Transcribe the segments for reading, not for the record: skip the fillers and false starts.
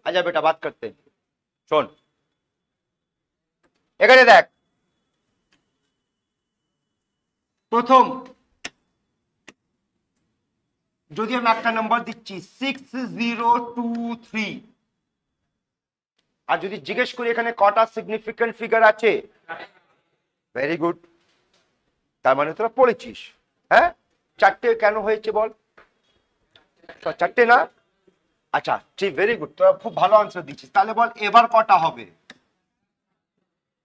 আচ্ছা বেটা বাদ করতে শোন এখানে দেখ প্রথম যদি আমি একটা নাম্বার দিচ্ছি 6023 আর যদি জিজ্ঞেস করি এখানে কটা সিগনিফিকেন্ট ফিগার আছে ভেরি গুড তার মানে তোরা পড়েছিস হ্যাঁ চারটে কেন হয়েছে বল চারটে না আচ্ছা ঠিক ভেরি গুড তোরা খুব ভালো আনসার দিচ্ছিস তাহলে বল এবার কটা হবে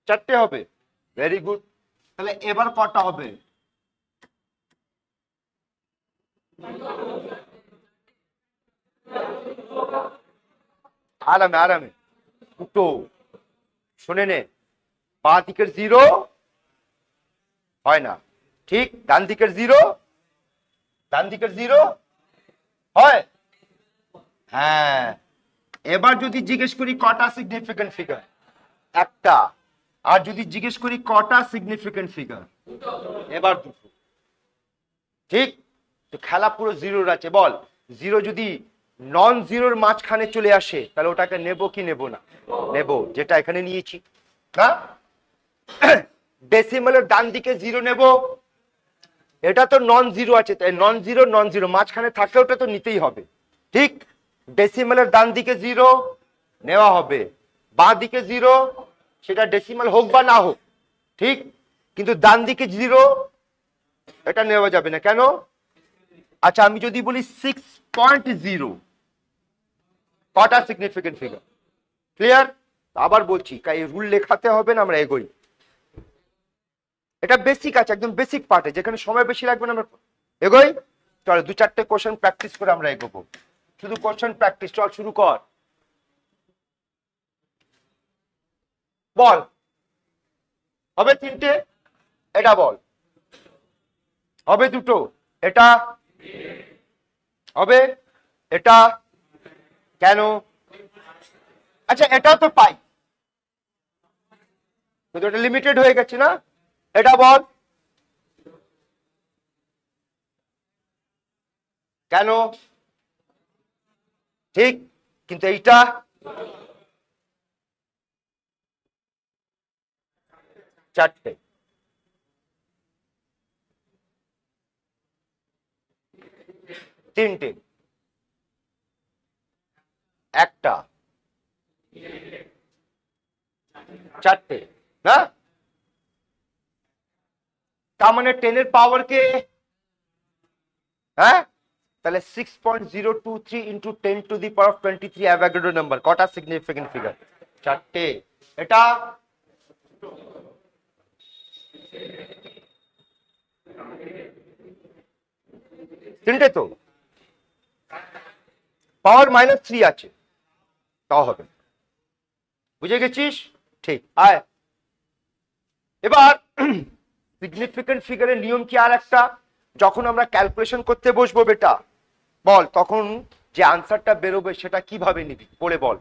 চারটে হবে ভেরি গুড তাহলে এবার কটা হবে আরামে আরামে দুটো শুনে নে বাঁ দিকের জিরো হয় না ঠিক ডান দিকের জিরো হয় হ্যাঁ এবার যদি জিজ্ঞেস করি কটা সিগনিফিকেন্ট ফিগার একটা আর যদি জিজ্ঞেস করি কটা সিগনিফিকেন্ট ফিগার এবার দুটো ঠিক তো খেলা পুরো জিরোর আছে বল জিরো যদি নন জিরোর মাঝখানে চলে আসে তাহলে ওটাকে নেব কি নেব না নেব যেটা এখানে নিয়েছি না ডেসিমালের ডান দিকে জিরো নেব এটা তো নন জিরো আছে তাই নন জিরো মাঝখানে থাকলে ওটা তো নিতেই হবে ঠিক ডেসিমালের ডান দিকে জিরো নেওয়া হবে বাঁ দিকে জিরো সেটা ডেসিমাল হোক বা না হোক ঠিক কিন্তু ডান দিকে জিরো এটা নেওয়া যাবে না কেন আচ্ছা আমি যদি বলি 6.0 কটা সিগনিফিকেন্ট ফিগার ক্লিয়ার আবার বলছি কাই রুল লেখাতে হবে না আমরা এগোই এটা বেসিক আছে একদম বেসিক পার্টে যেখানে সময় বেশি লাগবে না আমরা এগোই চল দু চারটে কোশ্চেন প্র্যাকটিস করে আমরা এগোবো শুধু কোশ্চেন প্র্যাকটিস চল শুরু কর বল হবে তিনটে এটা বল হবে দুটো এটা হবে এটা কেন আচ্ছা এটাও তো পাই কিন্তু এটা লিমিটেড হয়ে গেছে না এটা বল কেন ঠিক কিন্তু এইটা চারটে তিনটে একটা চারটে না তার মানে 10 এর পাওয়ার কে হ্যাঁ তাহলে 6.023 into 10 to the power 23 Avogadro number কটা সিগনিফিকেন্ট ফিগার চারটে এটা তিনটে তো পাওয়ার -3 আছে তাও হবে বুঝে গেছিস ঠিক আয় এবার সিগনিফিকেন্ট ফিগারের নিয়ম কি আর একটা যখন আমরা ক্যালকুলেশন করতে বসবো বেটা বল তখন যে আনসারটা বেরোবে সেটা কিভাবে নিবি পড়ে বল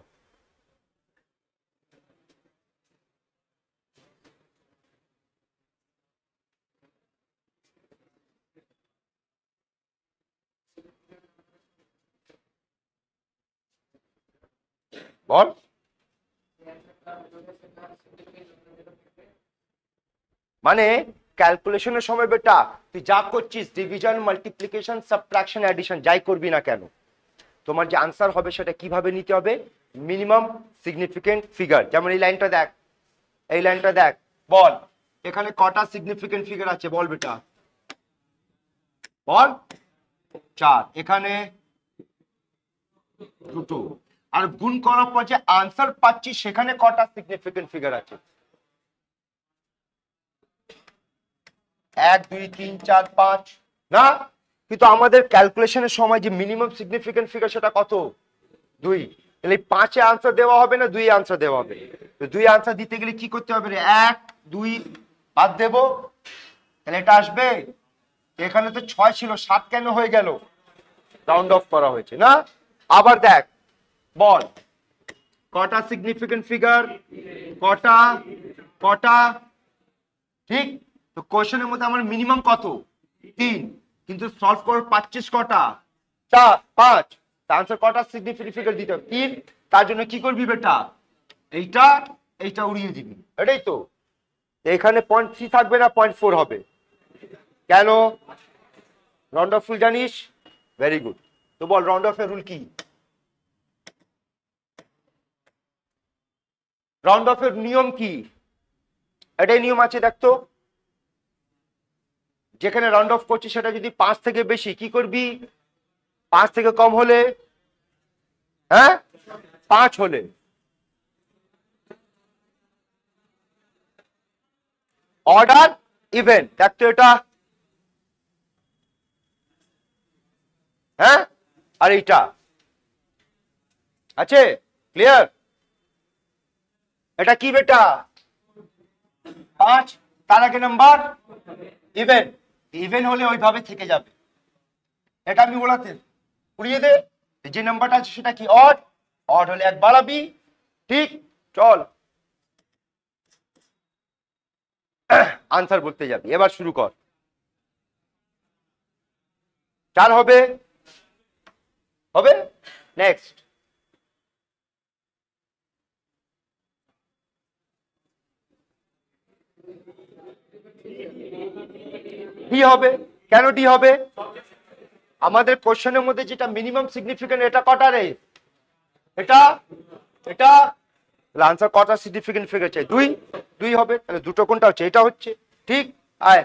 বল মানে ক্যালকুলেশনের সময় বেটা তুই যা করছিস ডিভিশন মাল্টিপ্লিকেশন সাবট্রাকশন অ্যাডিশন যাই করবি না কেন তোমার যে আনসার হবে সেটা কিভাবে নিতে হবে মিনিমাম সিগনিফিকেন্ট ফিগার যেমন এই লাইনটা দেখ বল এখানে কটা সিগনিফিকেন্ট ফিগার আছে বল বেটা বল 4 এখানে দুটো আর গুণ করার পর যে আনসার পাচ্ছি সেখানে কটা সিগনিফিকেন্ট ফিগার আছে 1 2 3 4 5 না কিন্তু আমাদের ক্যালকুলেশনের সময় যে মিনিমাম সিগনিফিকেন্ট ফিগার সেটা কত 2 তাহলে 5 এ আনসার দেওয়া হবে না 2 এ আনসার দেওয়া হবে তো 2 আনসার দিতে গেলে কি করতে হবে রে 1 2 বাদ দেব তাহলে এটা আসবে এখানে তো 6 ছিল 7 কেন হয়ে গেল রাউন্ড অফ করা হয়েছে না আবার দেখ বল কটা সিগনিফিকেন্ট ফিগার কটা ঠিক তো কোশ্চেনের মধ্যে আমার মিনিমাম কত 3 কিন্তু সলভ করে পাচ্ছিস কটা 4 5 আনসার কটা সিগনিফিকেন্ট ফিগার দিতে হবে? 3। তার জন্য কি করবি বেটা, এইটা এইটা উড়িয়ে দিবি, এটাই তো। এখানে 0.3 থাকবে না 0.4 হবে, কেন? রাউন্ড অফ রুল জানিস? Very good. তো বল রাউন্ড অফ এর রুল কি? রাউন্ড অফ এর নিয়ম কি? এটাই নিয়ম আছে, দেখতো। যেখানে রাউন্ড অফ করছি সেটা যদি 5 থেকে বেশি, কি করবি? 5 থেকে কম হলে, হ্যাঁ 5 হলে অর্ডার ইভেন। দেখতো এটা, হ্যাঁ আর এইটা আছে, ক্লিয়ার? এটা কি বেটা? 5, তার আগে নাম্বার ইভেন। ইভেন হলে ওইভাবে থেকে যাবে, এটা আমি ওড়াতে উড়িয়ে দে। যে নাম্বারটা আছে সেটা কি? অড। অড হলে 1 বাড়াবি, ঠিক? চল আনসার বলতে যাবি, এবার শুরু কর। 4 হবে, হবে। নেক্সট ডি হবে। কেন ডি হবে? আমাদের কোশ্চেনের মধ্যে যেটা মিনিমাম সিগনিফিকেন্ট, এটা কটা রে? এটা এটা আনসার কটা সিগনিফিকেন্ট ফিগার চাই? 2। 2 হবে, তাহলে দুটো কোনটা হচ্ছে? এটা হচ্ছে, ঠিক? আয়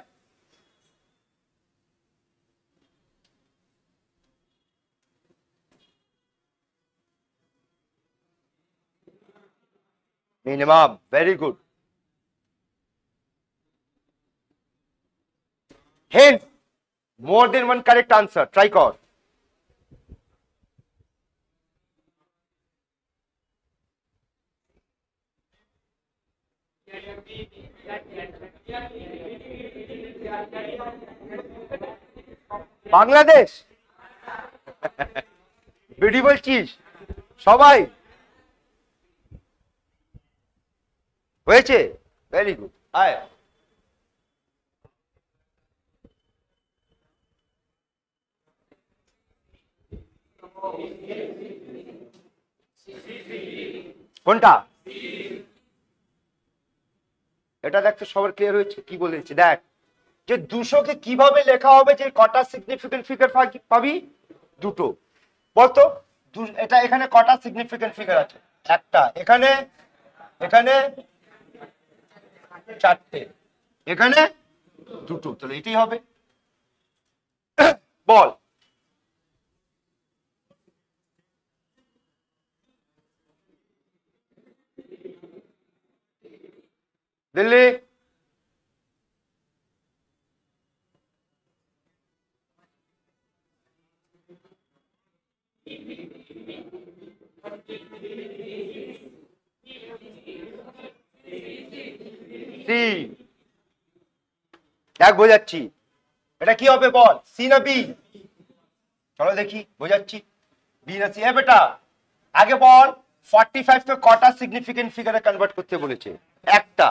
minimum, very good. Hence, more than one correct answer. Try কর। বাংলাদেশ বিডি বলছিস? সবাই হয়েছে, ভেরি গুড। আয় কোনটা? এটা দেখ তো, সবার ক্লিয়ার হয়েছে? কি বলেছি দেখ, যে 200 কে কিভাবে লেখা হবে, যে কটা সিগনিফিকেন্ট ফিগার পাবি? দুটো। বলতো এটা এখানে কটা সিগনিফিকেন্ট ফিগার আছে? একটা। এখানে, এখানে 4টে, এখানে 2টো, তাহলে এটাই হবে। বল দিল্লি। দেখ বোঝাচ্ছি, এটা কি হবে বল? সি না বি? চলো দেখি, বোঝাচ্ছি। বি না সি? বেটা আগে বল 45 কে কটা সিগনিফিকেন্ট ফিগারে কনভার্ট করতে বলেছে? একটা।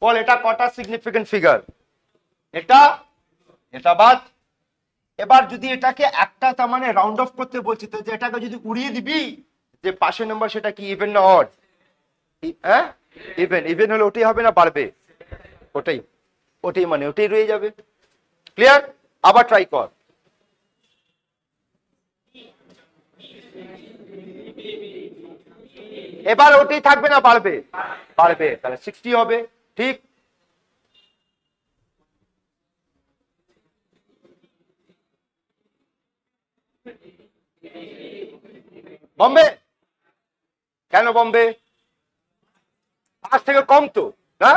বল এটা কটা সিগনিফিকেন্ট ফিগার? এটা, এটা বাদ। এবার যদি এটাকে একটা, তার মানে রাউন্ড অফ করতে বলছে, তো এটাকে যদি উড়িয়ে দিবি, যে পাশের নাম্বার সেটা কি ইভেন না অড? হ্যাঁ ইভেন। ইভেন হলে ওটাই হবে না বাড়বে? ওটাই, ওটাই মানে ওটাই রয়ে যাবে। ক্লিয়ার? আবার ট্রাই কর। এবার ওটাই থাকবে না বাড়বে? বাড়বে, তাহলে 60 হবে, ঠিক? বম্বে? কেন বম্বে? 5 থেকে কম তো, না?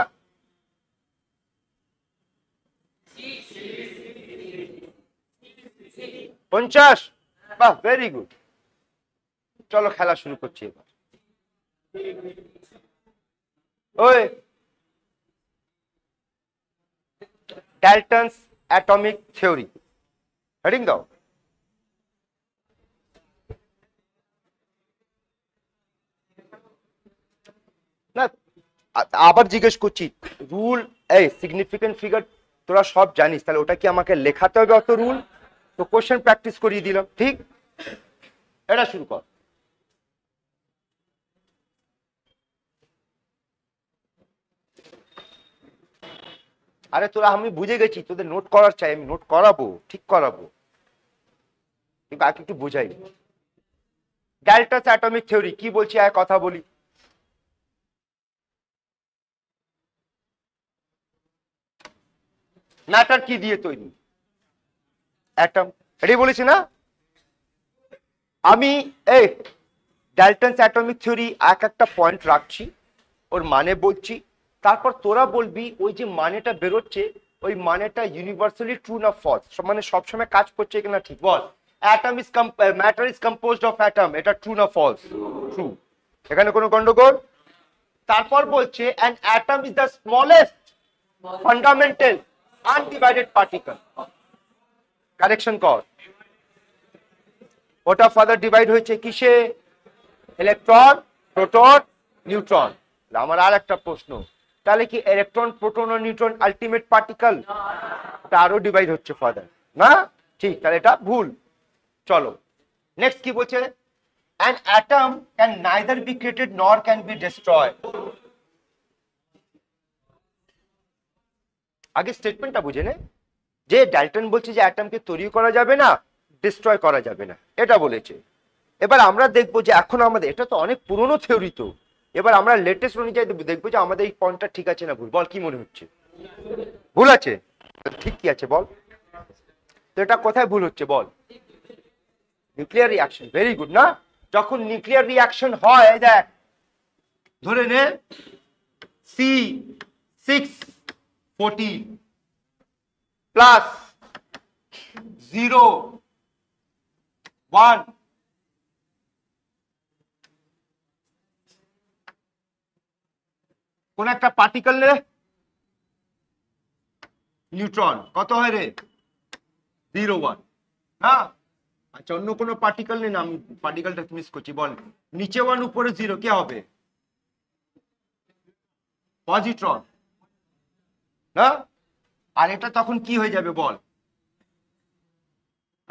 পঞ্চাশ? বাহ, ভেরি গুড। চলো খেলা শুরু করছি এবার। ওই ডাল্টনস অ্যাটমিক থিওরি, হেডিং দাও। না আবার জিজ্ঞেস করছি, রুল এই সিগনিফিকেন্ট ফিগার তোরা সব জানিস, তাহলে ওটা কি আমাকে লেখাতে হবে অত রুল? তো কোশ্চেন প্র্যাকটিস করিয়ে দিলাম, ঠিক? এটা শুরু কর। আরে তোরা, আমি বুঝে গেছি তোদের নোট করার চাই, আমি নোট করাবো, ঠিক করাবো, কিন্তু আগে একটু বুঝাই। ডেল্টাস অ্যাটমিক থিওরি কি বলছি, এক কথা বলি। ম্যাটার কি দিয়ে তৈরি? অ্যাটম। এটাই বলেছি না আমি? এই ডেল্টনস অ্যাটমিক থিওরি এক একটা পয়েন্ট রাখছি, ওর মানে বলছি, তারপর তোরা বলবি ওই যে মানেটা বেরোচ্ছে ওই মানেটা ইউনিভার্সালি ট্রু না ফলস, মানে সবসময় কাজ করছে কিনা, ঠিক বল। Atom is matter is composed of atom, এটা ট্রু না ফলস? ট্রু। এখানে কোনো গন্ডগোল? তারপর বলছে an atom is the smallest fundamental undivided particle. Correction কর, ওটা ফার্দার ডিভাইড হয়েছে কিসে? Electron, proton, neutron. আমার আর একটা প্রশ্ন, তাহলে কি ইলেকট্রন, প্রোটন ও নিউট্রন আলটিমেট পার্টিকেল? তারও ডিভাইড হচ্ছে ফার্দার না? ঠিক, তাহলে এটা ভুল। চলো নেক্সট কি বলছে? an atom can neither be created nor can be destroyed। আগে স্টেটমেন্টটা বুঝে নে, যে ডাল্টন বলছে যে অ্যাটমকে তৈরি করা যাবে না, ডিস্ট্রয় করা যাবে না, এটা বলেছে। এবার আমরা দেখবো যে এখন আমাদের, এটা তো অনেক পুরনো থিওরি, তো এবার আমরা লেটেস্ট অনুযায়ী দেখবো যে আমাদের এই পয়েন্টটা ঠিক আছে না ভুল। বল কি মনে হচ্ছে? ভুল আছে? ঠিক কি আছে বল? তো এটা কোথায় ভুল হচ্ছে বল? Nuclear reaction. ভেরি গুড না? যখন নিউক্লিয়ার রিঅ্যাকশন হয়, দেখ ধরে নে C614 প্লাস 0 1 কোন একটা পার্টিকেল রে, নিউট্রন, কত হয় রে? 0 1 না? আচ্ছা অন্য কোনো পার্টিকেল নেই না, আমি পার্টিকেলটা মিস করছি, বল। নিচে 1 উপরে 0, কে হবে? পজিট্রন না? আর এটা তখন কি হয়ে যাবে বল?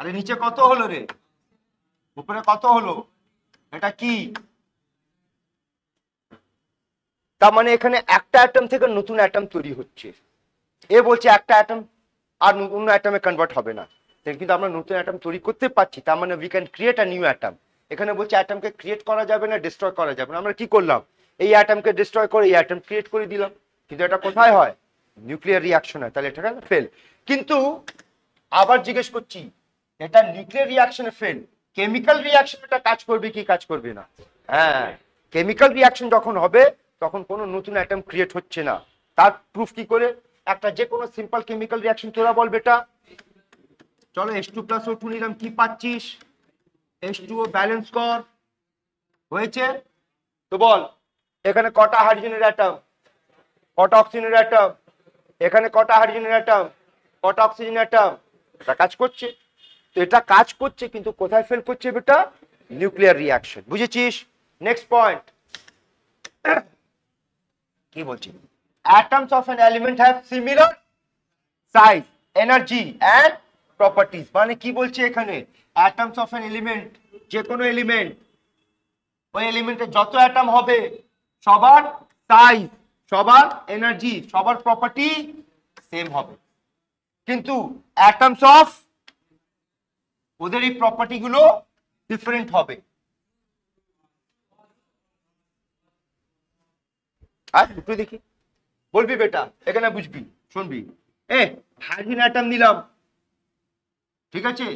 আরে নিচে কত হলো রে, উপরে কত হলো? এটা কি? তার মানে এখানে একটা অ্যাটম থেকে নতুন অ্যাটম তৈরি হচ্ছে। এ বলছে একটা অ্যাটম আর অন্য অ্যাটমে কনভার্ট হবে না, কিন্তু আমরা নতুন অ্যাটম তৈরি করতে পারছি, তার মানে we can create a new atom. এখানে বলছে অ্যাটমকে ক্রিয়েট করা যাবে না, ডিস্ট্রয় করা যাবে না। আমরা কি করলাম? এই অ্যাটমকে ডিস্ট্রয় করে এই অ্যাটম ক্রিয়েট করে দিলাম, কিন্তু এটা কোথায় হয়? নিউক্লিয়ার রিঅ্যাকশন হয়, তাহলে এটা ফেল। কিন্তু আবার জিজ্ঞেস করছি, এটা নিউক্লিয়ার রিঅ্যাকশনে ফেল, কেমিক্যাল রিঅ্যাকশন এটা কাজ করবে কি কাজ করবে না? হ্যাঁ, কেমিক্যাল রিঅ্যাকশন যখন হবে তখন কোনো নতুন অ্যাটম ক্রিয়েট হচ্ছে না। তার প্রুফ কি করে? একটা যে কোনো সিম্পল কেমিক্যাল রিঅ্যাকশন তোরা বল বেটা। চলো H2 + O2 নিলাম, কি পাচ্ছিস? H2O ব্যালেন্স কর, হয়েছে তো বল। এখানে কটা হাইড্রোজেনের অ্যাটম, কটা অক্সিজেনের অ্যাটম, এখানে কটা হাইড্রোজেনের অ্যাটম, কটা অক্সিজেন অ্যাটম। এটা কাজ করছে, তো এটা কাজ করছে, কিন্তু কোথায় ফেল করছে বেটা? Nuclear reaction. বুঝেছিস? নেক্সট পয়েন্ট কি বলছি? atoms of an element have similar size, energy and properties। মানে কি বলছে এখানে? atoms of an element, যে কোনো এলিমেন্ট, ওই এলিমেন্টে যত অ্যাটম হবে সবার সাইজ, সবার এনার্জি, সবার প্রপার্টি সেম হবে, কিন্তু অ্যাটমস অফ, ওদের এই প্রপার্টি গুলো ডিফারেন্ট হবে। আর দুটো দেখি, বলবি বেটা, এখানে বুঝবি, শুনবি। হাইড্রোজেন অ্যাটম নিলাম, ঠিক আছে?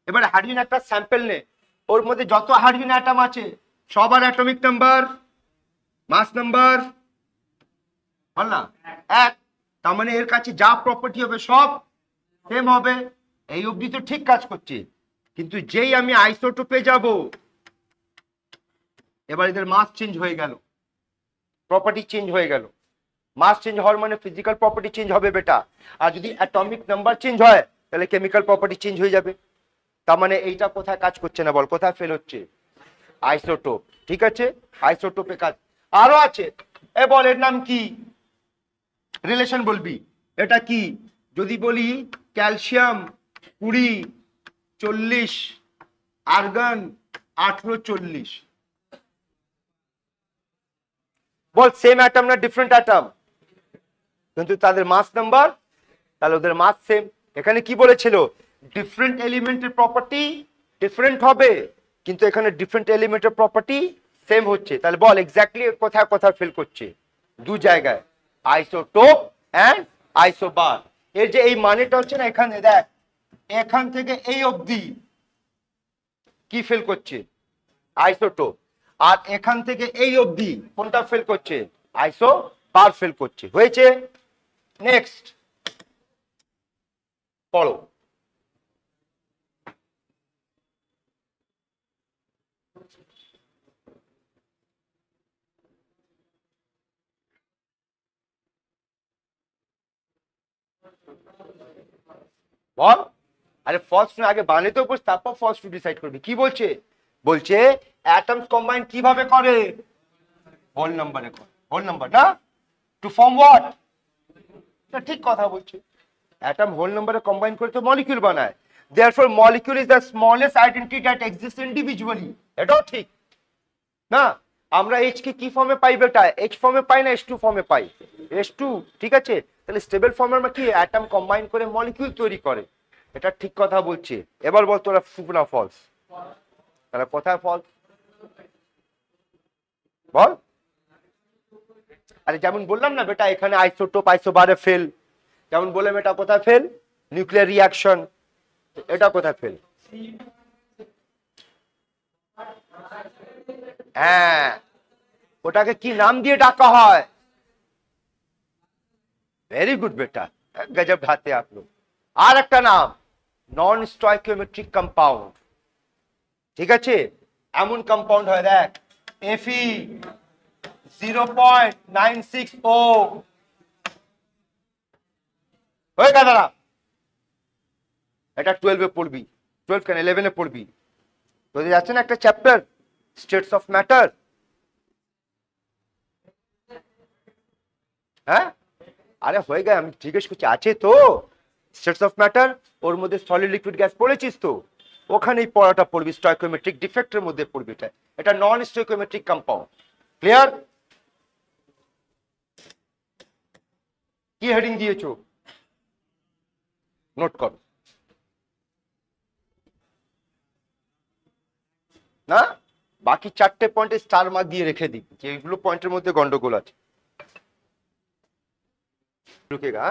এবার হাইড্রোজেন একটা স্যাম্পল নে, ওর মধ্যে যত হাইড্রোজেন অ্যাটম আছে সবার অ্যাটমিক নাম্বার, মাস নাম্বার বল না, 1। তার মানে এর কাছে যা প্রপার্টি হবে সব সেম হবে। এই অবধি তো ঠিক কাজ করছে, কিন্তু যেই আমি আইসোটোপে যাব, এবার এদের মাস চেঞ্জ হয়ে গেল, প্রপার্টি চেঞ্জ হয়ে গেল। মাস চেঞ্জ হওয়ার মানে ফিজিক্যাল প্রপার্টি চেঞ্জ হবে বেটা, আর যদি অ্যাটমিক নাম্বার চেঞ্জ হয় তাহলে কেমিক্যাল প্রপার্টি চেঞ্জ হয়ে যাবে। তার মানে এইটা কোথায় কাজ করছে না বল? কোথায় ফেল হচ্ছে? আইসোটোপ। ঠিক আছে, আইসোটোপে কাজ। আরো আছে, এ বল এর নাম কি? রিলেশন বলবি। এটা কি? যদি বলি ক্যালসিয়াম 20 40, আর্গন 1840। বল সেম অ্যাটম না ডিফারেন্ট অ্যাটম? কিন্তু তাদের মাস নাম্বার, তাহলে ওদের মাস সেম। এখানে কি বলেছিল, ডিফারেন্ট এলিমেন্টের প্রপার্টি ডিফারেন্ট হবে, কিন্তু এখানে ডিফারেন্ট এলিমেন্টের প্রপার্টি সেম হচ্ছে। তাহলে বল এক্স্যাক্টলি কোথায় কোথায় ফেল করছে? দু জায়গায়, আইসোটোপ এন্ড আইসোবার। এর যে এই মানেটা হচ্ছে না, এখানে দেখ এখান থেকে এই অবধি কি ফেল করছে? আইসোটোপ। আর এখান থেকে এই অবধি কোনটা ফেল করছে? আইসোবার ফেল করছে। হয়েছে? নেক্সট পড়ো। বল। আরে ফলস না, আগে বানাতে উপর তারপর ফলস টু ডিসাইড করবি। কি বলছে? বলছে অ্যাটমস কম্বাইন কিভাবে করে? হোল নাম্বারে করে। হোল নাম্বার না, টু ফর্ম হোয়াট? ঠিক কথা বলছে। অ্যাটম হোল নাম্বারে কম্বাইন করে তো মলিকিউল বানায়। Therefore molecule is the smallest identity that exists individually. এটাও ঠিক না? আমরা এইচ কে কি ফর্মে পাই বেটা? এইচ ফর্মে পাই না H2 ফর্মে পাই? H2, ঠিক আছে। তাহলে স্টেবল ফর্মে আমরা কি অ্যাটম কম্বাইন করে মলিকিউল তৈরি করে। এটা ঠিক কথা বলছে। এবার বল তোরা ট্রু না ফলস? তাহলে কোথায় ফলস বল? আরে যেমন বললাম না বেটা, এখানে আইসোটোপ আইসোবারে ফেল। যেমন বললাম এটা কোথায় ফেল? Nuclear reaction. এটা কোথায় ফেল? হ্যাঁ, ওটাকে কি নাম দিয়ে ডাকা হয়? ভেরি গুড বেটা, গজব ঢাতে আপ লোগ। আর একটা নাম, নন স্টয়কিওমেট্রিক কম্পাউন্ড। ঠিক আছে, এমন কম্পাউন্ড হয় দেখ Fe 0.960 হয়ে গেল না? এটা 12 এ পড়বি, 12 কেন 11 এ পড়বি। তোদের যাচ্ছে না একটা চ্যাপ্টার স্টেটস অফ ম্যাটার? হ্যাঁ, আরে হয়ে গেছে, আমি জিজ্ঞেস করছি আছে তো স্টেটস অফ ম্যাটার। ওর মধ্যে সলিড লিকুইড গ্যাস পড়েছিস তো, ওখানেই পড়াটা পড়বি। স্টয়কিওমেট্রিক ডিফেক্টের মধ্যে পড়বি। এটা নন স্টয়কিওমেট্রিক কম্পাউন্ড। ক্লিয়ার? কি হেডিং দিয়েছো নোট কর। না, বাকি 4টে পয়েন্টে স্টার মার্ক দিয়ে রেখে দিই, যে এইগুলো পয়েন্টের মধ্যে গন্ডগোল আছে। ঢুকেগা।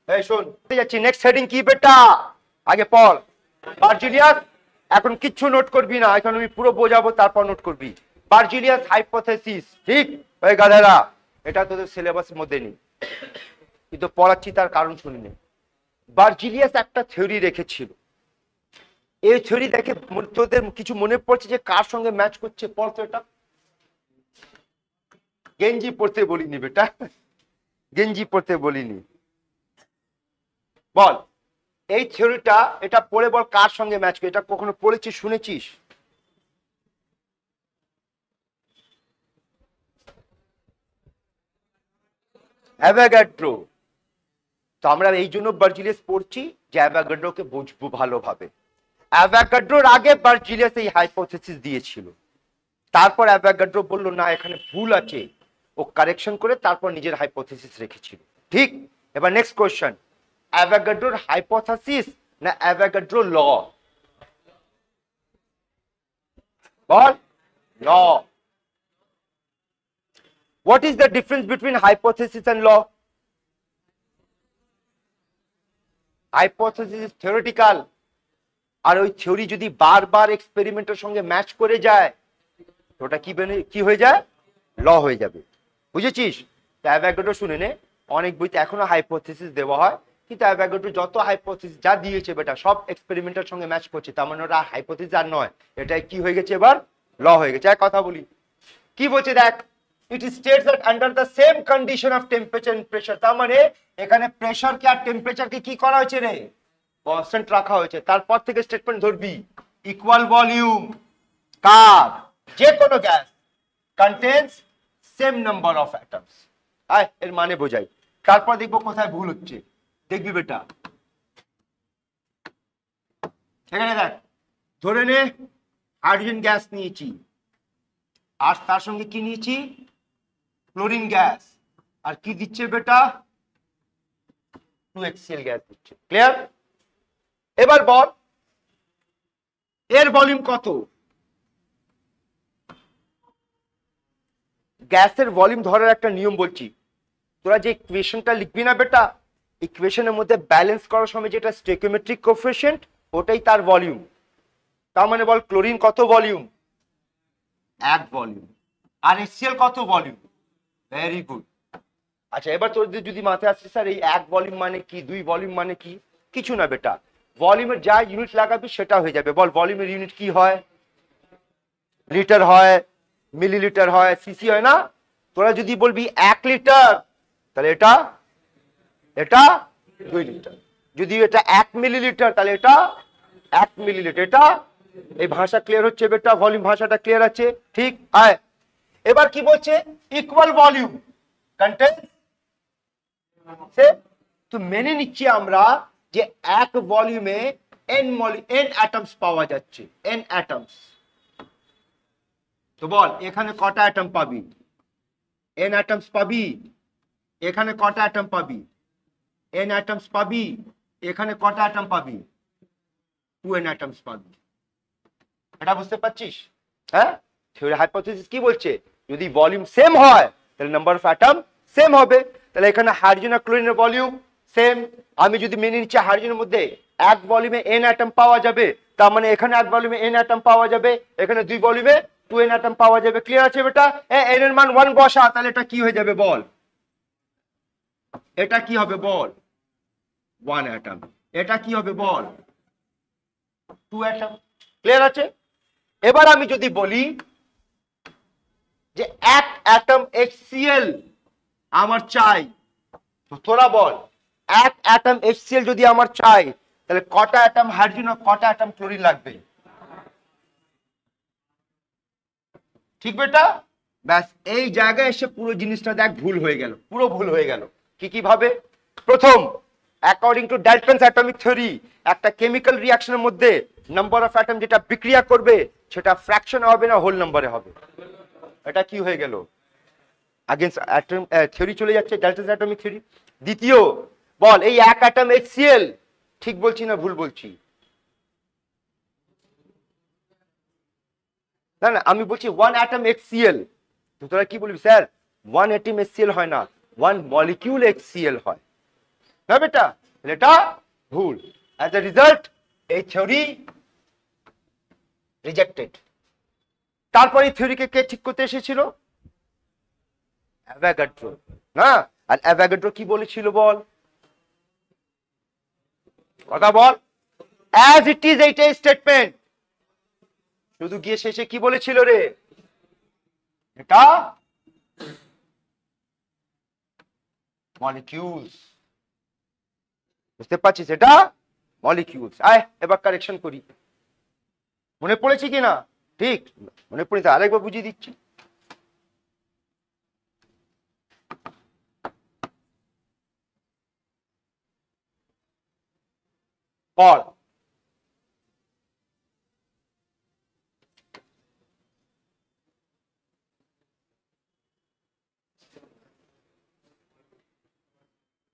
এই শোন, যাচ্ছি নেক্সট হেডিং কি বেটা? আগে পড় বার্জিলিয়াস। এখন কিচ্ছু নোট করবি না, এখন আমি পুরো বোঝাবো তারপর নোট করবি। বার্জিলিয়াস হাইপোথেসিস, ঠিক ওই গাধারা। এটা তোদের সিলেবাসের মধ্যে নেই, কিন্তু পড়াচ্ছি তার কারণ শুনি নে। বার্জিলিয়াস একটা থিওরি রেখেছিল। এই থিওরি দেখে তোদের কিছু মনে পড়ছে যে কার সঙ্গে ম্যাচ করছে? পড় তো এটা। গেঞ্জি পড়তে বলিনি বেটা, গেঞ্জি পড়তে বলিনি। বল এই থিওরিটা, এটা পড়ে বল কার সঙ্গে ম্যাচ করে? এটা কখনো পড়েছিস, শুনেছিস? অ্যাভোগাড্রো। তো আমরা এই জন্য বার্জিলিয়াস পড়ছি যে অ্যাভোগাড্রোকে বুঝবো ভালোভাবে। অ্যাভোগাড্রোর আগে বার্জিলিয়াস এই হাইপোথেসিস দিয়েছিল, তারপর অ্যাভোগাড্রো বললো না এখানে ভুল আছে, ও কারেকশন করে তারপর নিজের হাইপোথেসিস রেখেছিল। ঠিক, এবার নেক্সট কোশ্চেন, অ্যাভোগাড্রোর হাইপোথেসিস না অ্যাভোগাড্রো ল? বল। Law. What is the difference between hypothesis and law? Hypothesis is theoretical, আর ওই থিওরি যদি বারবার এক্সপেরিমেন্টের সঙ্গে ম্যাচ করে যায় তো ওটা কি হয়ে যায়? ল হয়ে যাবে। বুঝেছিস? অ্যাভোগাড্রো শুনে নে, অনেক বইতে এখনো হাইপোথেসিস দেওয়া হয়, কিন্তু অ্যাভোগাড্রো যত হাইপোথেসিস যা দিয়েছে বেটা সব এক্সপেরিমেন্টের সঙ্গে ম্যাচ করছে, তার মানে ওটা হাইপোথেসিস আর নয়, এটা কি হয়ে গেছে এবার? ল হয়ে গেছে। এক কথা বলি, কি বলছে দেখ, it states that under the same condition of temperature and pressure, তার মানে এখানে প্রেসার কে আর টেম্পারেচার কে কি করা হয়েছে রে? কনস্ট্যান্ট রাখা হয়েছে। তারপর থেকে স্টেটমেন্ট ধরবি, ইকুয়াল ভলিউম কার যে কোনো gas contains same number of atoms. আয় এর মানে বোঝাই, তারপর দেখবো কোথায় ভুল হচ্ছে। দেখবি বেটা, এখানে দেখ, ধরে নে হাইড্রোজেন গ্যাস নিয়েছি, আর তার সঙ্গে কি নিয়েছি, ক্লোরিন গ্যাস, আর কি দিচ্ছে বেটা, 2HCl গ্যাস দিচ্ছে। ক্লিয়ার? এবার বল এর ভলিউম কত? গ্যাসের ভলিউম ধরার একটা নিয়ম বলছি, তোরা যে ইকুয়েশনটা লিখবি না বেটা, ইকুয়েশনের মধ্যে ব্যালেন্স করার সময় যেটা স্টোইকিওমেট্রিক কোএফিসিয়েন্ট, ওটাই তার ভলিউম। তার মানে বল ক্লোরিন কত ভলিউম? 1 ভলিউম। আর HCl কত ভলিউম? Very good. আচ্ছা, এবার তোদের যদি মাথায় আসছে স্যার এই 1 ভলিউম মানে কি, 2 ভলিউম মানে কি, কিছু না বেটা, ভলিউমের যা ইউনিট লাগাবি সেটা হয়ে যাবে। বল ভলিউমের ইউনিট কি হয়? লিটার হয়, মিলিলিটার হয়, সিসি হয় না? তোরা যদি বলবি 1 লিটার, তাহলে এটা 2 লিটার। যদি এটা 1 মিলিলিটার, তাহলে এটা 1 মিলিলিটার। এটা এই ভাষা ক্লিয়ার হচ্ছে বেটা? ভলিউম ভাষাটা ক্লিয়ার আছে? ঠিক আছে। এবার কি বলছে? ইকুয়াল ভলিউম কন্টেন্ট সে, তো মেনে নিচ্ছি আমরা যে এক ভলিউমে n অ্যাটমস পাওয়া যাচ্ছে, n অ্যাটমস। তো বল এখানে কটা অ্যাটম পাবি? n অ্যাটমস পাবি। এখানে কটা অ্যাটম পাবি? n অ্যাটমস পাবি। এখানে কটা অ্যাটম পাবি? 2n অ্যাটমস পাবি। এটা বুঝতে পারছিস? হ্যাঁ, থিওরি হাইপোথিসিস কি বলছে? যদি ভলিউম সেম হয় তাহলে নাম্বার অফ অ্যাটম সেম হবে। তাহলে এখানে হাইড্রোজেন আর ক্লোরিনের ভলিউম সেম। আমি যদি মেনে নিচ্ছি হাইড্রোজেনের মধ্যে এক ভলিউমে n অ্যাটম পাওয়া যাবে, তার মানে এখানে এক ভলিউমে n অ্যাটম পাওয়া যাবে, এখানে 2 ভলিউমে 2n অ্যাটম পাওয়া যাবে। ক্লিয়ার আছে বেটা? n এর মান 1 বসা, তাহলে এটা কি হয়ে যাবে বল? এটা কি হবে বল? 1 অ্যাটম। এটা কি হবে বল? 2 অ্যাটম। ক্লিয়ার আছে? এবার আমি যদি বলি যে 1 অ্যাটম HCl আমার চাই, তো তোরা বল 1 অ্যাটম HCl যদি আমার চাই, তাহলে কটা অ্যাটম হাইড্রোজেন আর কটা অ্যাটম ক্লোরিন লাগবে? ঠিক বেটা? ব্যাস, এই জায়গায় এসে পুরো জিনিসটা দেখ ভুল হয়ে গেল, পুরো ভুল হয়ে গেল। কি কি ভাবে? প্রথম, অ্যাকর্ডিং টু ডাল্টনস অ্যাটমিক থিওরি, একটা কেমিক্যাল রিঅ্যাকশনের মধ্যে নাম্বার অফ অ্যাটম যেটা বিক্রিয়া করবে সেটা ফ্র্যাকশন হবে না হোল নাম্বারে হবে। এটা কি হয়ে গেল? अगेंस्ट एटम থিওরি চলে যাচ্ছে, ডাল্টনস অ্যাটমিক থিওরি। দ্বিতীয়, বল এই এক অ্যাটম HCl ঠিক বলছি না ভুল বলছি? না না, আমি বলছি 1 অ্যাটম HCl। তো তোরা কি বলবি স্যার 1 অ্যাটম HCl হয় না, 1 মলিকিউল HCl হয়। হ্যাঁ বেটা, এটা ভুল। অ্যাজ এ রিজাল্ট এই থিওরি রিজেক্টেড। তারপরে এই থিওরিকে কে ঠিক করতে এসেছিল? অ্যাভোগাড্রো। না, আর অ্যাভোগাড্রো কি বলেছিল বল? কথা বল। অ্যাজ ইট ইজ, এইটাই স্টেটমেন্ট। শুধু গিয়ে শেষে কি বলেছিল রে? এটা মলিকিউলস। বুঝতে পারছিস? এটা মলিকিউলস। আয় এবার কারেকশন করি। মনে পড়েছে কিনা? ঠিক মনে পড়েছে, আরেকবার বুঝিয়ে দিচ্ছি। পড়।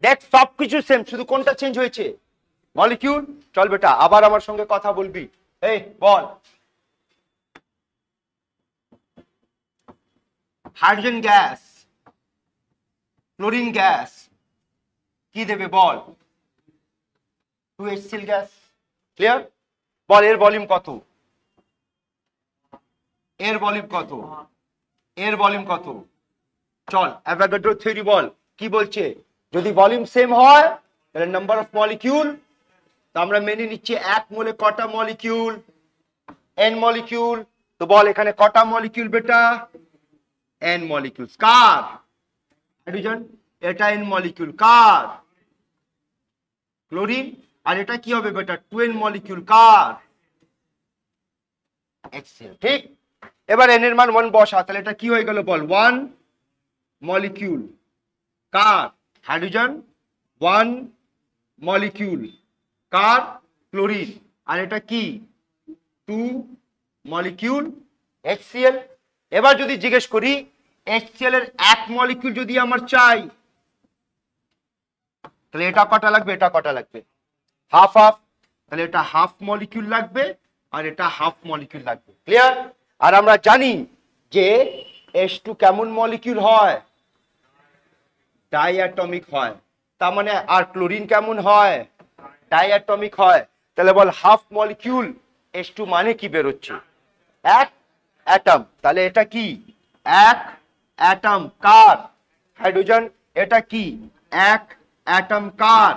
দেখ সবকিছু সেম, শুধু কোনটা চেঞ্জ হয়েছে? মলিকিউল। চল বেটা আবার আমার সঙ্গে কথা বলবি। এই বল, হাইড্রোজেন গ্যাস, ক্লোরিন গ্যাস কি দেবে বল? 2HCl gas. ক্লিয়ার? বল এর ভলিউম কত? এর ভলিউম কত? এর ভলিউম কত? চল অ্যাভোগাড্রো থিওরি বল কি বলছে? যদি ভলিউম সেম হয় তাহলে নাম্বার অফ মলিকিউল, তো আমরা মেনে নিচ্ছি এক মোলে কটা মলিকিউল? n molecule. তো বল এখানে কটা মলিকিউল বেটা? n molecule. কার? হাইড্রোজেন। এটা n মলিকিউল। কার? ক্লোরিন। আর এটা কি হবে বেটা? 2n molecule. কার? HCl। ঠিক। এবার n এর মান 1 বসা, তাহলে এটা কি হয়ে গেল বল? 1 মলিকিউল। কার? হাইড্রোজেন। 1 মলিকিউল। কার? ক্লোরিন। আর এটা কি? 2 মলিকিউল HCl। এবার যদি জিজ্ঞেস করি HCl এর এক মলিকিউল যদি আমার চাই, তাহলে এটা কটা লাগবে, এটা কটা লাগবে, হাফ হাফ, তাহলে এটা হাফ মলিকিউল লাগবে আর এটা হাফ মলিকিউল লাগবে। ক্লিয়ার? আর আমরা জানি যে H2 কেমন মলিকিউল হয়, ডাইঅ্যাটমিক হয়। তার মানে আর ক্লোরিন কেমন হয়, ডাইঅ্যাটমিক হয়। তাহলে বল হাফ মলিকিউল H2 মানে কি বেরোচ্ছে, এক অ্যাটম। তাহলে এটা কি, এক অ্যাটম কার হাইড্রোজেন, এটা কি এক অ্যাটম কার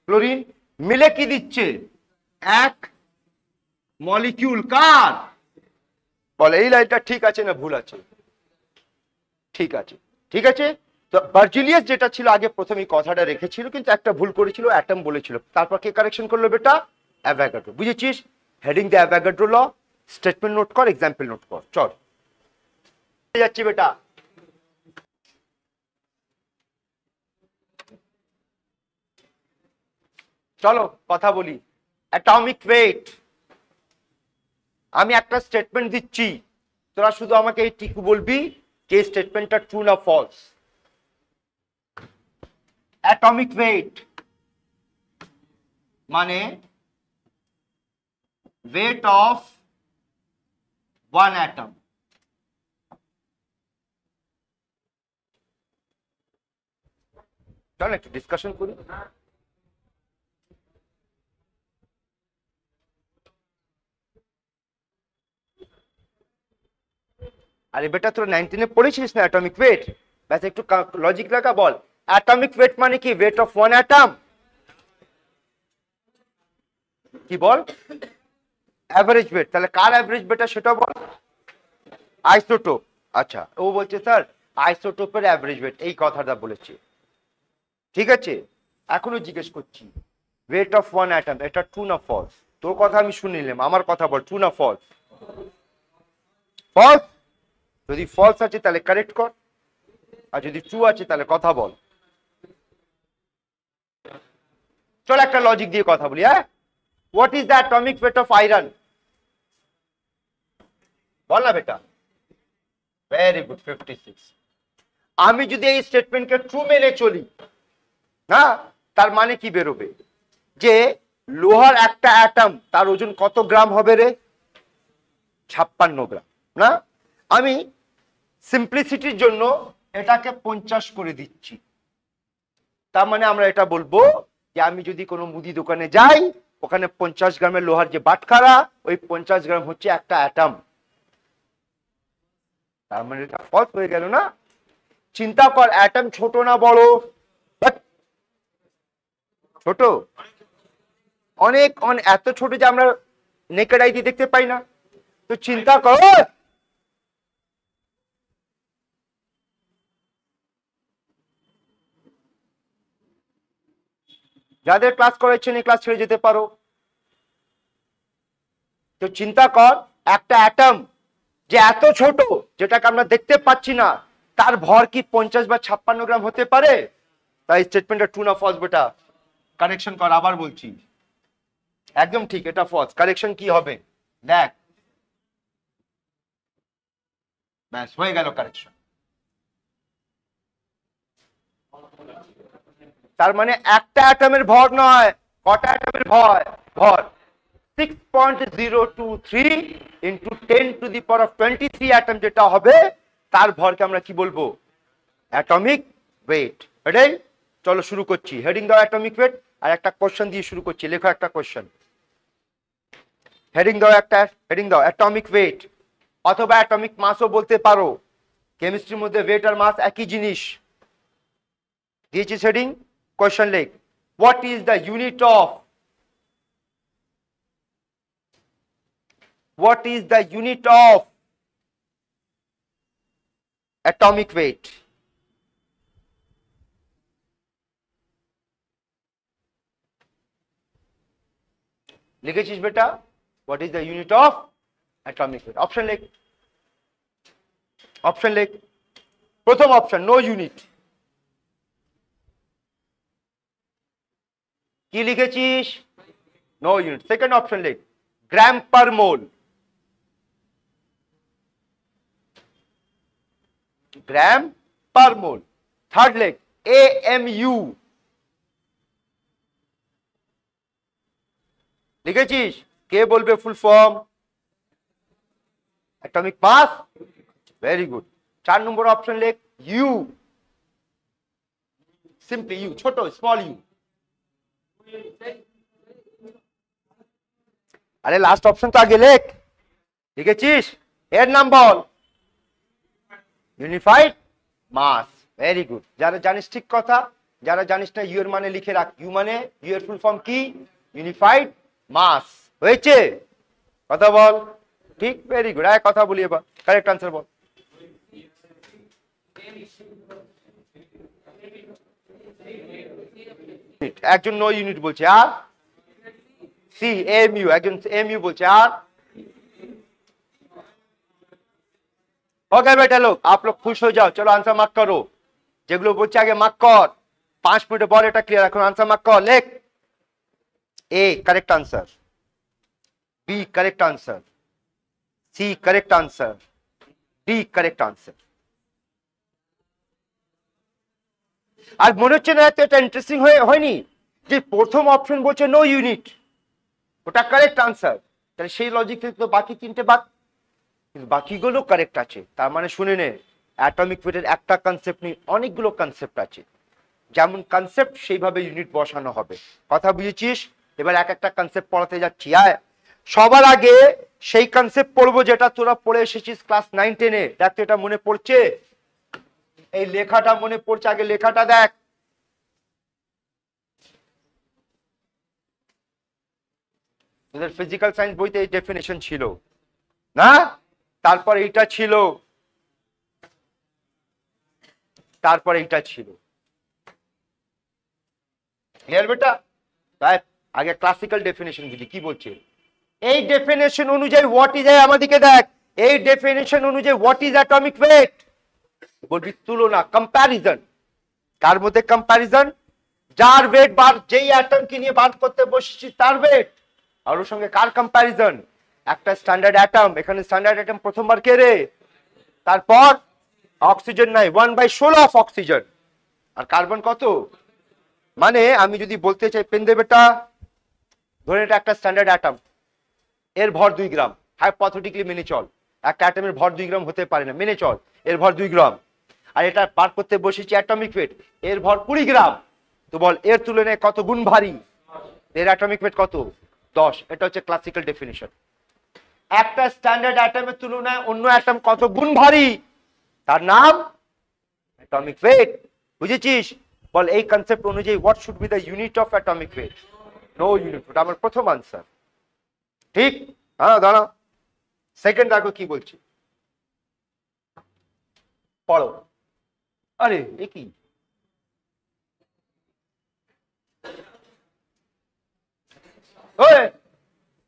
ক্লোরিন, মিলে কি দিচ্ছে, এক মলিকিউল কার। বলে এই লাইনটা ঠিক আছে না ভুল আছে? ঠিক আছে, ঠিক আছে। তো বার্জিলিয়াস যেটা ছিল আগে প্রথমে কথাটা রেখেছিল, কিন্তু একটা ভুল করেছিল, অ্যাটম বলেছিল। তারপর কে কারেকশন করলো বেটা, অ্যাভোগাড্রো। বুঝেছিস? Heading the Avogadro law, statement note কর, এক্সাম্পল নোট কর। চল যাচ্ছি বেটা। চলো কথা বলি। অ্যাটমিক ওয়েট, আমি একটা স্টেটমেন্ট দিচ্ছি, তোরা শুধু আমাকে এই টিকু বলবি যে স্টেটমেন্টটা ট্রু না ফলস। অ্যাটমিক ওয়েট মানে weight of one atom। চল একটু ডিসকাশন করি। আরে বেটা তোরা 19 এ পড়েছিস না অ্যাটমিক ওয়েট? ব্যাস একটু লজিক লাগা বল। অ্যাটমিক ওয়েট মানে কি, ওয়েট অফ ওয়ান অ্যাটম। কি বল, অ্যাভারেজ ওয়েট। তাহলে কার অ্যাভারেজ বেটা সেটা বল। আইসোটোপ। আচ্ছা, ও বলছে স্যার আইসোটোপের অ্যাভারেজ ওয়েট, এই কথাটা বলেছে। ঠিক আছে, এখনো জিজ্ঞেস করছি ওয়েট অফ ওয়ান অ্যাটম, এটা ট্রু না ফলস? তোর কথা আমি শুনে নিলাম, আমার কথা বল, ট্রু না ফলস? ফলস। যদি ফলস আছে তাহলে কারেক্ট কর, আর যদি ট্রু আছে তাহলে কথা বল। চল একটা লজিক দিয়ে কথা বলি। হ্যাঁ, what is the atomic weight of iron? বল না বেটা। Very good, 56। আমি যদি এই স্টেটমেন্টকে ট্রু মেনে চলি, না, তার মানে কি বেরোবে, যে লোহার একটা অ্যাটম তার ওজন কত গ্রাম হবে রে, 56 গ্রাম। না, আমি সিম্পলিসিটির জন্য এটাকে 50 করে দিচ্ছি। তার মানে আমরা এটা বলবো যে আমি যদি কোনো মুদি দোকানে যাই, ওখানে 50 গ্রামের লোহার যে বাটখারা, ওই 50 গ্রাম হচ্ছে একটা অ্যাটম। তার মানে এটা ফলস হয়ে গেল না? চিন্তা কর, অ্যাটম ছোট না বড়? ছোট, অনেক অনেক, এত ছোট যে আমরা নেকেড আই দিয়ে দেখতে পাই না। তো চিন্তা করো, যাদের ক্লাস করাচ্ছেন এই ক্লাস ছেড়ে যেতে পারো। তো চিন্তা কর, একটা অ্যাটম যে এত ছোট, যেটাকে আমরা দেখতে পাচ্ছি না, তার ভর কি 50 বা 56 গ্রাম হতে পারে? তাই স্টেটমেন্টটা ট্রু না ফলস বেটা? কারেকশন কর, আবার বলছি। একদম ঠিক, এটা ফলস। কারেকশন কি হবে দেখ, ব্যাস হয়ে গেল কারেকশন। তার মানে একটা অ্যাটমের ভর নয়, কটা অ্যাটমের ভর, ভর 6.023 ইন্টু 10⁻23 অ্যাটম যেটা হবে, তার ভরকে আমরা কি বলবো, অ্যাটমিক ওয়েট। এটাই। চলো শুরু করছি। হেডিং দাও অ্যাটমিক ওয়েট, আর একটা কোশ্চেন দিয়ে শুরু করছি। লেখো একটা কোশ্চেন। হেডিং দাও একটা, হেডিং দাও অ্যাটমিক ওয়েট, অথবা অ্যাটমিক মাসও বলতে পারো। কেমিস্ট্রির মধ্যে ওয়েট আর মাস একই জিনিস। দিয়েছিস হেডিং, কোশ্চেন লেখ। What is the unit of, what is the unit of atomic weight? লিখেছিস বেটা? what is the unit of atomic weight? Option লেখ, অপশন লেখ। প্রথম অপশন নো ইউনিট। কি লিখেছিস? No unit. সেকেন্ড অপশন লেখ gram per mole. Gram per mole. Third লেগ AMU, লিখেছিস? কে বলবে full form? Atomic mass. Very good. 4 number option লেখ ইউ, সিম্পলি ইউ, ছোট স্মল ইউ। আরে লাস্ট অপশন তো আগে লেখ, লিখেছিস? এর নাম বল। Unified mass. Very good. যারা জানিস ঠিক কথা, যারা জানিস না ইউ এর মানে লিখে রাখ। ইউ মানে, ইউ এর ফুল ফর্ম কি? ইউনিফাইড মাস। হয়েছে? কথা বল। ঠিক, ভেরি গুড। এক কথা বলি এবার, কারেক্ট আনসার বল। একজন নো ইউনিট বলছে, আর CMU, একজন MU বলছে, আর ओके बेटा लोग, आप लोग खुश हो जाओ। चलो आंसर मार्क करो, যেগুলো বলছে আগে মার্ক কর। 5 মিনিটে বল এটা ক্লিয়ার। এখন আনসার মার্ক কর, লেখ। A correct answer, B correct answer, C correct answer, D correct answer. আর মনে হচ্ছে না এত এটা ইন্টারেস্টিং হয়নি যে প্রথম অপশন বলছে নো ইউনিট, ওটা কারেক্ট আনসার। তাহলে সেই লজিক থেকে তো বাকি তিনটে বাদ, কিন্তু বাকিগুলো কারেক্ট আছে। তার মানে শুনে নে, অ্যাটমিক ওয়েটের একটা কনসেপ্ট নেই, অনেকগুলো কনসেপ্ট আছে। যেমন কনসেপ্ট সেইভাবে ইউনিট বসানো হবে। কথা বুঝেছিস? এবার এক একটা কনসেপ্ট পড়াতে যাচ্ছি। আয়, সবার আগে সেই কনসেপ্ট পড়বো যেটা তোরা পড়ে এসেছিস ক্লাস 9-10-এ। দেখ তো এটা মনে পড়ছে? এই লেখাটা মনে পড়ছে? আগে লেখাটা দেখ। তোদের ফিজিক্যাল সায়েন্স বইতে এই ডেফিনেশন ছিল না? তারপর এইটা ছিল, তারপর এইটা ছিল। ক্লিয়ার বেটা? তাই আগে ক্লাসিক্যাল ডেফিনেশন বুঝি কি বলছে। এই ডেফিনেশন অনুযায়ী হোয়াট ইজ, আমাদেরকে দেখ, এই ডেফিনেশন অনুযায়ী হোয়াট ইজ অ্যাটমিক ওয়েট? বলবি তুলনা, কম্প্যারিজন। কার মধ্যে কম্প্যারিজন? যার ওয়েট বার, যেই অ্যাটমকে নিয়ে বার করতে বসেছি তার ওয়েট, আর ওর সঙ্গে কার কম্প্যারিজন? একটা স্ট্যান্ডার্ড অ্যাটম, এখানে স্ট্যান্ডার্ড অ্যাটম প্রথমবার কে রে? তারপর অক্সিজেন নাই, 1/16 অফ অক্সিজেন। আর কার্বন কত? মানে আমি যদি বলতে চাই, পেন দে বেটা, ধরে এটা একটা স্ট্যান্ডার্ড অ্যাটম, এর ভর 2 গ্রাম। হাইপোথেটিক্যালি মেনে চল, একটা অ্যাটমের ভর 2 গ্রাম হতে পারে না, মেনে চল এর ভর 2 গ্রাম। আর এটা বার করতে বসেছি অ্যাটমিক ওয়েট, এর ভর 20 গ্রাম। তো বল এর তুলনায় কত গুণ ভারী? এর অ্যাটমিক ওয়েট কত? 10। এটা হচ্ছে ক্লাসিক্যাল ডেফিনিশন। একটা স্ট্যান্ডার্ড অ্যাটমের তুলনায় অন্য অ্যাটম কত গুণ ভারী, তার নাম অ্যাটমিক ওয়েট। বুঝেছিস? বল এই কনসেপ্ট অনুযায়ী what should be the unit of atomic weight? No unit. ওটা আমার প্রথম আনসার। ঠিক? হ্যাঁ দাঁড়াও, সেকেন্ড দেখো কি বলছি, পড়ো। আরে এ কি?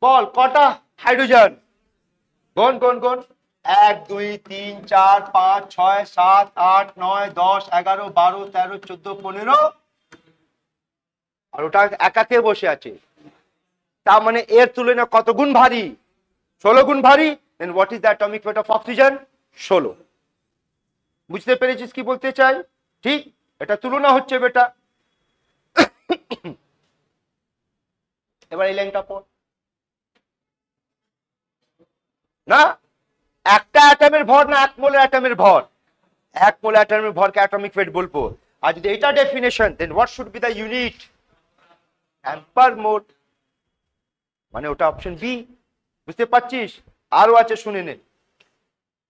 বল কটা হাইড্রোজেন? কোন কোন কোন? 1 2 3 4 5 6 7 8 9 10 11 12 13 14 15। আর ওটা একাকে বসে আছে, তার মানে এর তুলনায় কত গুণ ভারী? 16 গুণ ভারী। Then what is the atomic weight of oxygen? 16। বুঝতে পেরেছিস কি বলতে চাই? ঠিক, এটা তুলনা হচ্ছে বেটা। এবার এই লাইনটা পড় না, একটা অ্যাটমের ভর না 1 মোল অ্যাটমের ভর? 1 মোল অ্যাটমের ভরকে অ্যাটমিক ওয়েট বলবো। আর যদি এটা definition, then what should be the unit? Ampere mole. মানে ওটা অপশন বি। বুঝতে পারছিস? আরো আছে, শুনে নে।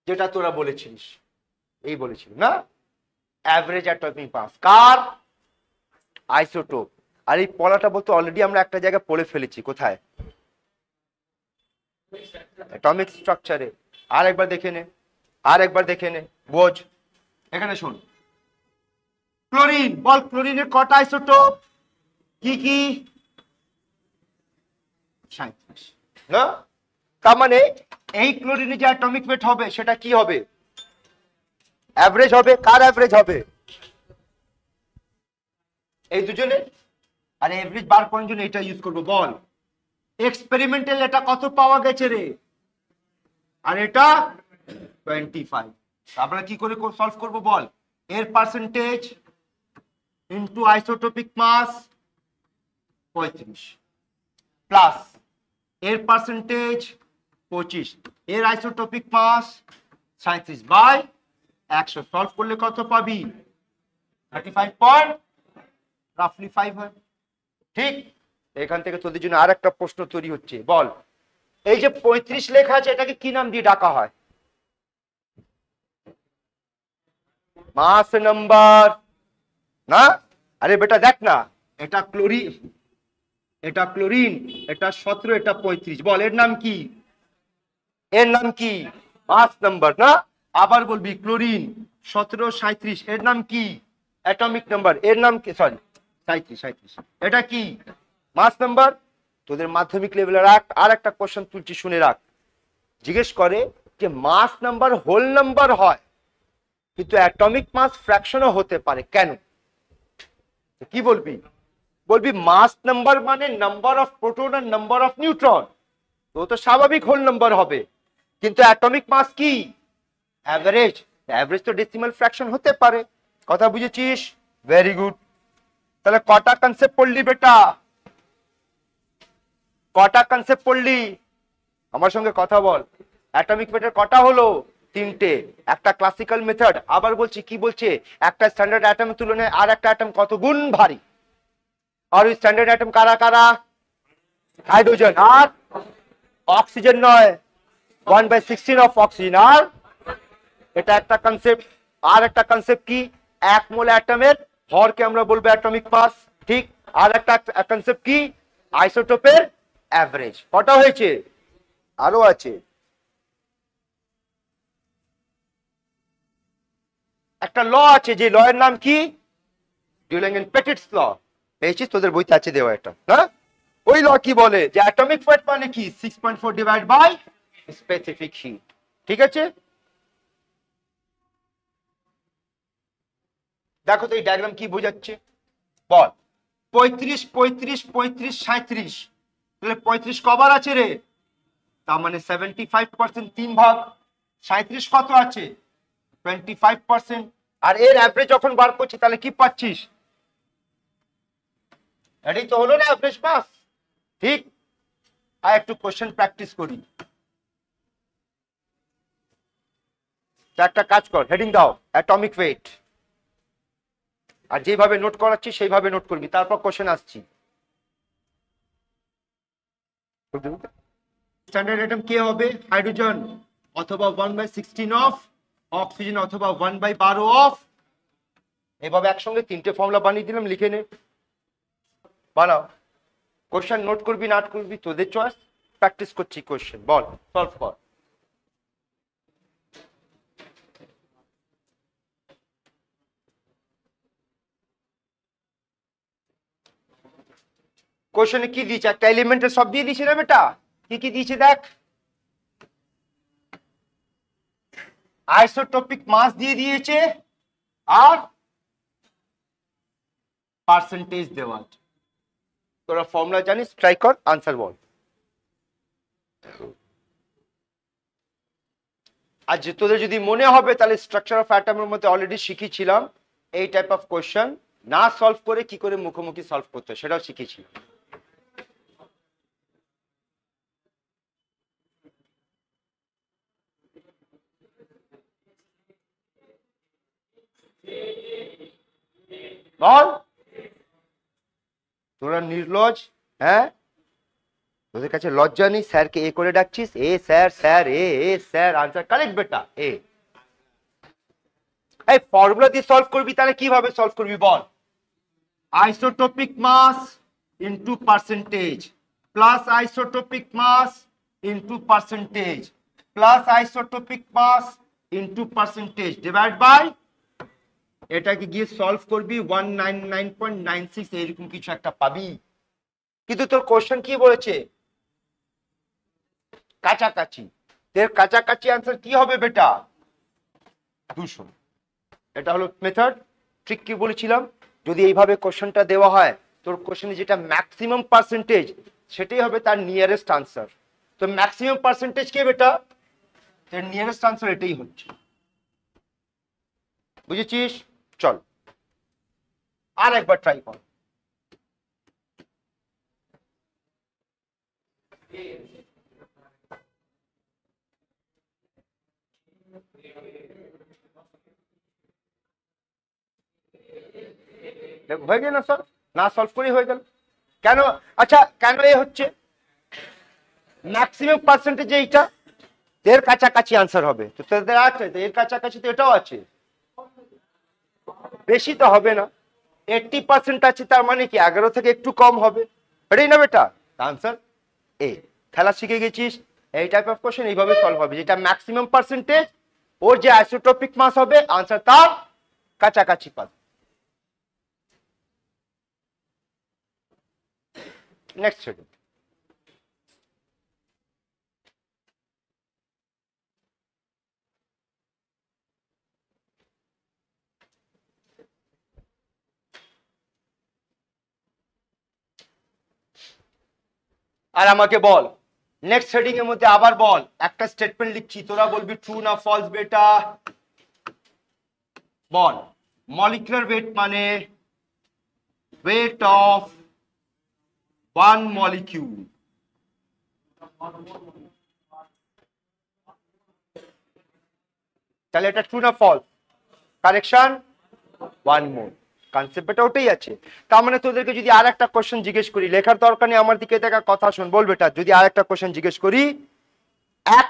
যেটা তোরা বলেছিস, এই বলেছিল না, অ্যাভারেজ অ্যাটমিক মাস কার? আইসোটোপ। আর এই পড়াটা বলতে অলরেডি আমরা একটা জায়গায় পড়ে ফেলেছি। কোথায়? অ্যাটমিক স্ট্রাকচারে। আর একবার দেখে নে, আর একবার দেখে নে, বোঝ। এখানে শোন, ক্লোরিন। বল ক্লোরিনের কটা আইসোটোপ? কি কি? 37 না? তার মানে এই ক্লোরিনের যে অ্যাটমিক ওয়েট হবে সেটা কি হবে? অ্যাভারেজ হবে। কার অ্যাভারেজ হবে? এই দুজনে। আর এভারেজ বার করার জন্য এটা ইউজ করব। বল এক্সপেরিমেন্টাল এটা কত পাওয়া গেছে রে? আর এটা 25। আমরা কি করে সলভ করব বল, এর পার্সেন্টেজ ইনটু আইসোটোপিক মাস 35 প্লাস এর পার্সেন্টেজ 25, এর আইসোটোপিক মাস 37 বাই 100, সলভ করলে কত পাবি 35 রাফলি 5 হয়। ঠিক, এখান থেকে তোদের জন্য আর একটা প্রশ্ন তৈরি হচ্ছে, বল এই যে 35 লেখা আছে এটাকে কি নাম দিয়ে ডাকা হয়? মাস নাম্বার না? আরে বেটা দেখ না, এটা ক্লোরিন, এটা ক্লোরিন, এটা 17, এটা 35, বল এর নাম কি? এর নাম কি? মাস নাম্বার না? আবার বলবি ক্লোরিন 17 37, এর নাম কি? অ্যাটমিক নাম্বার, এর নাম কি? সরি 37, এটা কি? মাস নাম্বার। তোদের মাধ্যমিক লেভেলের আর একটা কোশ্চেন তুলছি, শুনে রাখ। জিজ্ঞেস করে যে মাস নাম্বার হোল নাম্বার হয় কিন্তু অ্যাটমিক মাস ফ্র্যাকশনও হতে পারে, কেন? কি বলবি? বলবি মাস নাম্বার মানে নাম্বার অফ প্রোটন আর নাম্বার অফ নিউট্রন, তো স্বাভাবিক হোল নাম্বার হবে, কিন্তু অ্যাটমিক মাস কি? অ্যাভারেজ, অ্যাভারেজ তো ডেসিমাল ফ্র্যাকশন হতে পারে। কথা বুঝেছিস? Very good. তাহলে কটা কনসেপ্ট পড়লি বেটা? কটা কনসেপ্ট পড়লি? আমার সঙ্গে কথা বল। অ্যাটমিক মেথড কটা হলো? 3টে। একটা ক্লাসিক্যাল মেথড, আবার বলছি কি বলছে, একটা স্ট্যান্ডার্ড অ্যাটমের তুলনায় আর একটা অ্যাটম কত গুণ ভারী। আর ওই স্ট্যান্ডার্ড অ্যাটম কারা কারা? হাইড্রোজেন আর অক্সিজেন নয়, 1/16 অফ অক্সিজেন। আর এটা একটা কনসেপ্ট। আর একটা কনসেপ্ট কি? 1 মোল অ্যাটমের ভরকে আমরা বলবো অ্যাটমিক মাস। ঠিক। আর একটা কনসেপ্ট কি? আইসোটোপের অ্যাভারেজ। কটা হয়েছে? আরো আছে একটা ল আছে, যে ল এর নাম কি? ডিউল্যাঙ্গেন-পেটিটস ল। পেয়েছিস? তোদের বইতে আছে দেওয়া এটা না? ওই ল কি বলে যে অ্যাটমিক ওয়েট মানে কি? 6.4 ডিভাইড বাই স্পেসিফিক হিট। ঠিক আছে, দেখো তো এই ডায়াগ্রাম কি বোঝাচ্ছে বল। 35 35 35 37, তাহলে 35 কবার আছে রে? তার মানে 75%, 3 ভাগ। 37 কত আছে? 25%। আর এর অ্যাভারেজ যখন বার করছি তাহলে কি পাচ্ছিস? এটাই তো হলো না অ্যাভারেজ মাস। ঠিক। আর একটু কোশ্চেন প্র্যাকটিস করি। একটা কাজ কর, হেডিং দাও অ্যাটমিক ওয়েট, আর যেভাবে নোট করাচ্ছি সেইভাবে নোট করবি, তারপর কোশ্চেন আসছি। স্ট্যান্ডার্ড অ্যাটম কে হবে? হাইড্রোজেন অথবা 1/16 অফ অক্সিজেন অথবা 1/12 অফ। এভাবে একসঙ্গে 3টে ফর্মুলা বানিয়ে দিলাম, লিখে নে, বানাও। কোশ্চেন নোট করবি না করবি তোদের চয়েস। প্র্যাকটিস করছি কোশ্চেন, বল সলভ কর। কোশ্চেনে কি দিয়েছে? একটা এলিমেন্টের সব দিয়ে দিয়েছে না বেটা? কি কি দিয়েছে দেখ। আইসোটোপিক মাস দিয়ে দিয়েছে আর পার্সেন্টেজ দেওয়া আছে। তোরা ফর্মুলা জানিস, ট্রাই কর, আনসার বল। আর যে তোদের যদি মনে হবে তাহলে স্ট্রাকচার অফ অ্যাটমের মধ্যে অলরেডি শিখিয়েছিলাম, এই টাইপ অফ কোশ্চেন না সলভ করে কি করে মুখোমুখি সলভ করতে সেটাও শিখিয়েছিলাম। বল তোরা নির্লজ, হ্যাঁ তোদের কাছে লজ্জা নেই? স্যারকে এ করে ডাকছিস, এ স্যার স্যার এ স্যার, আনসার কারেক্ট বেটা এ। এই ফর্মুলা দিয়ে সলভ করবি, তাহলে কিভাবে সলভ করবি বল? Isotopic mass into percentage plus isotopic mass into percentage plus isotopic mass into percentage divide by, এটাকে গিয়ে সলভ করবি 199.96 এরকম কিছু একটা পাবি। কিন্তু তোর কোশ্চেন কি বলেছে? কাছাকাছি। এর কাছাকাছি আনসার কি হবে বেটা? 200। এটা হলো মেথড। ট্রিক কি বলেছিলাম? যদি এইভাবে কোশ্চেনটা দেওয়া হয়, তোর কোশ্চেনে যেটা ম্যাক্সিমাম পার্সেন্টেজ সেটাই হবে তার নিয়ারেস্ট আনসার। তো ম্যাক্সিমাম পার্সেন্টেজ কে বেটা? এর নিয়ারেস্ট আনসার এটাই হচ্ছে। বুঝেছিস? চল আর একবার ট্রাই কর। হয়ে গেল না স্যার? না সলভ করে হয়ে গেল কেন? আচ্ছা কেন এ হচ্ছে? ম্যাক্সিমাম পার্সেন্টেজ এইটা এর কাছাকাছি আনসার হবে, তো তোদের আছে তো এর কাছাকাছি, তো এটাও আছে, বেশি তো হবে না। 80% আছে, তার মানে কি 11 থেকে একটু কম হবে, এটাই না বেটা আনসার? এ খেলা শিখে গেছিস, এই টাইপ অফ কোশ্চেন এইভাবে সলভ হবে, যেটা ম্যাক্সিমাম পার্সেন্টেজ ওর যে আইসোট্রপিক মাস হবে আনসার তার কাছাকাছি পাবে। নেক্সট হেডিং, আর আমাকে বল নেক্সট হেডিং এর মধ্যে আবার বল, একটা স্টেটমেন্ট লিখছি, তোরা বলবি ট্রু না ফলস বেটা। বল মলিকুলার ওয়েট মানে weight of one molecule, তাহলে এটা ট্রু না ফলস? কারেকশন 1 মোল, কনসেপ্টটা ওটাই আছে। তার মানে তোদেরকে যদি আর একটা কোশ্চেন জিজ্ঞেস করি, লেখার দরকার নেই, আমার দিকে দেখা, কথা শুন, বল বেটা, যদি আর একটা কোশ্চেন জিজ্ঞেস করি এক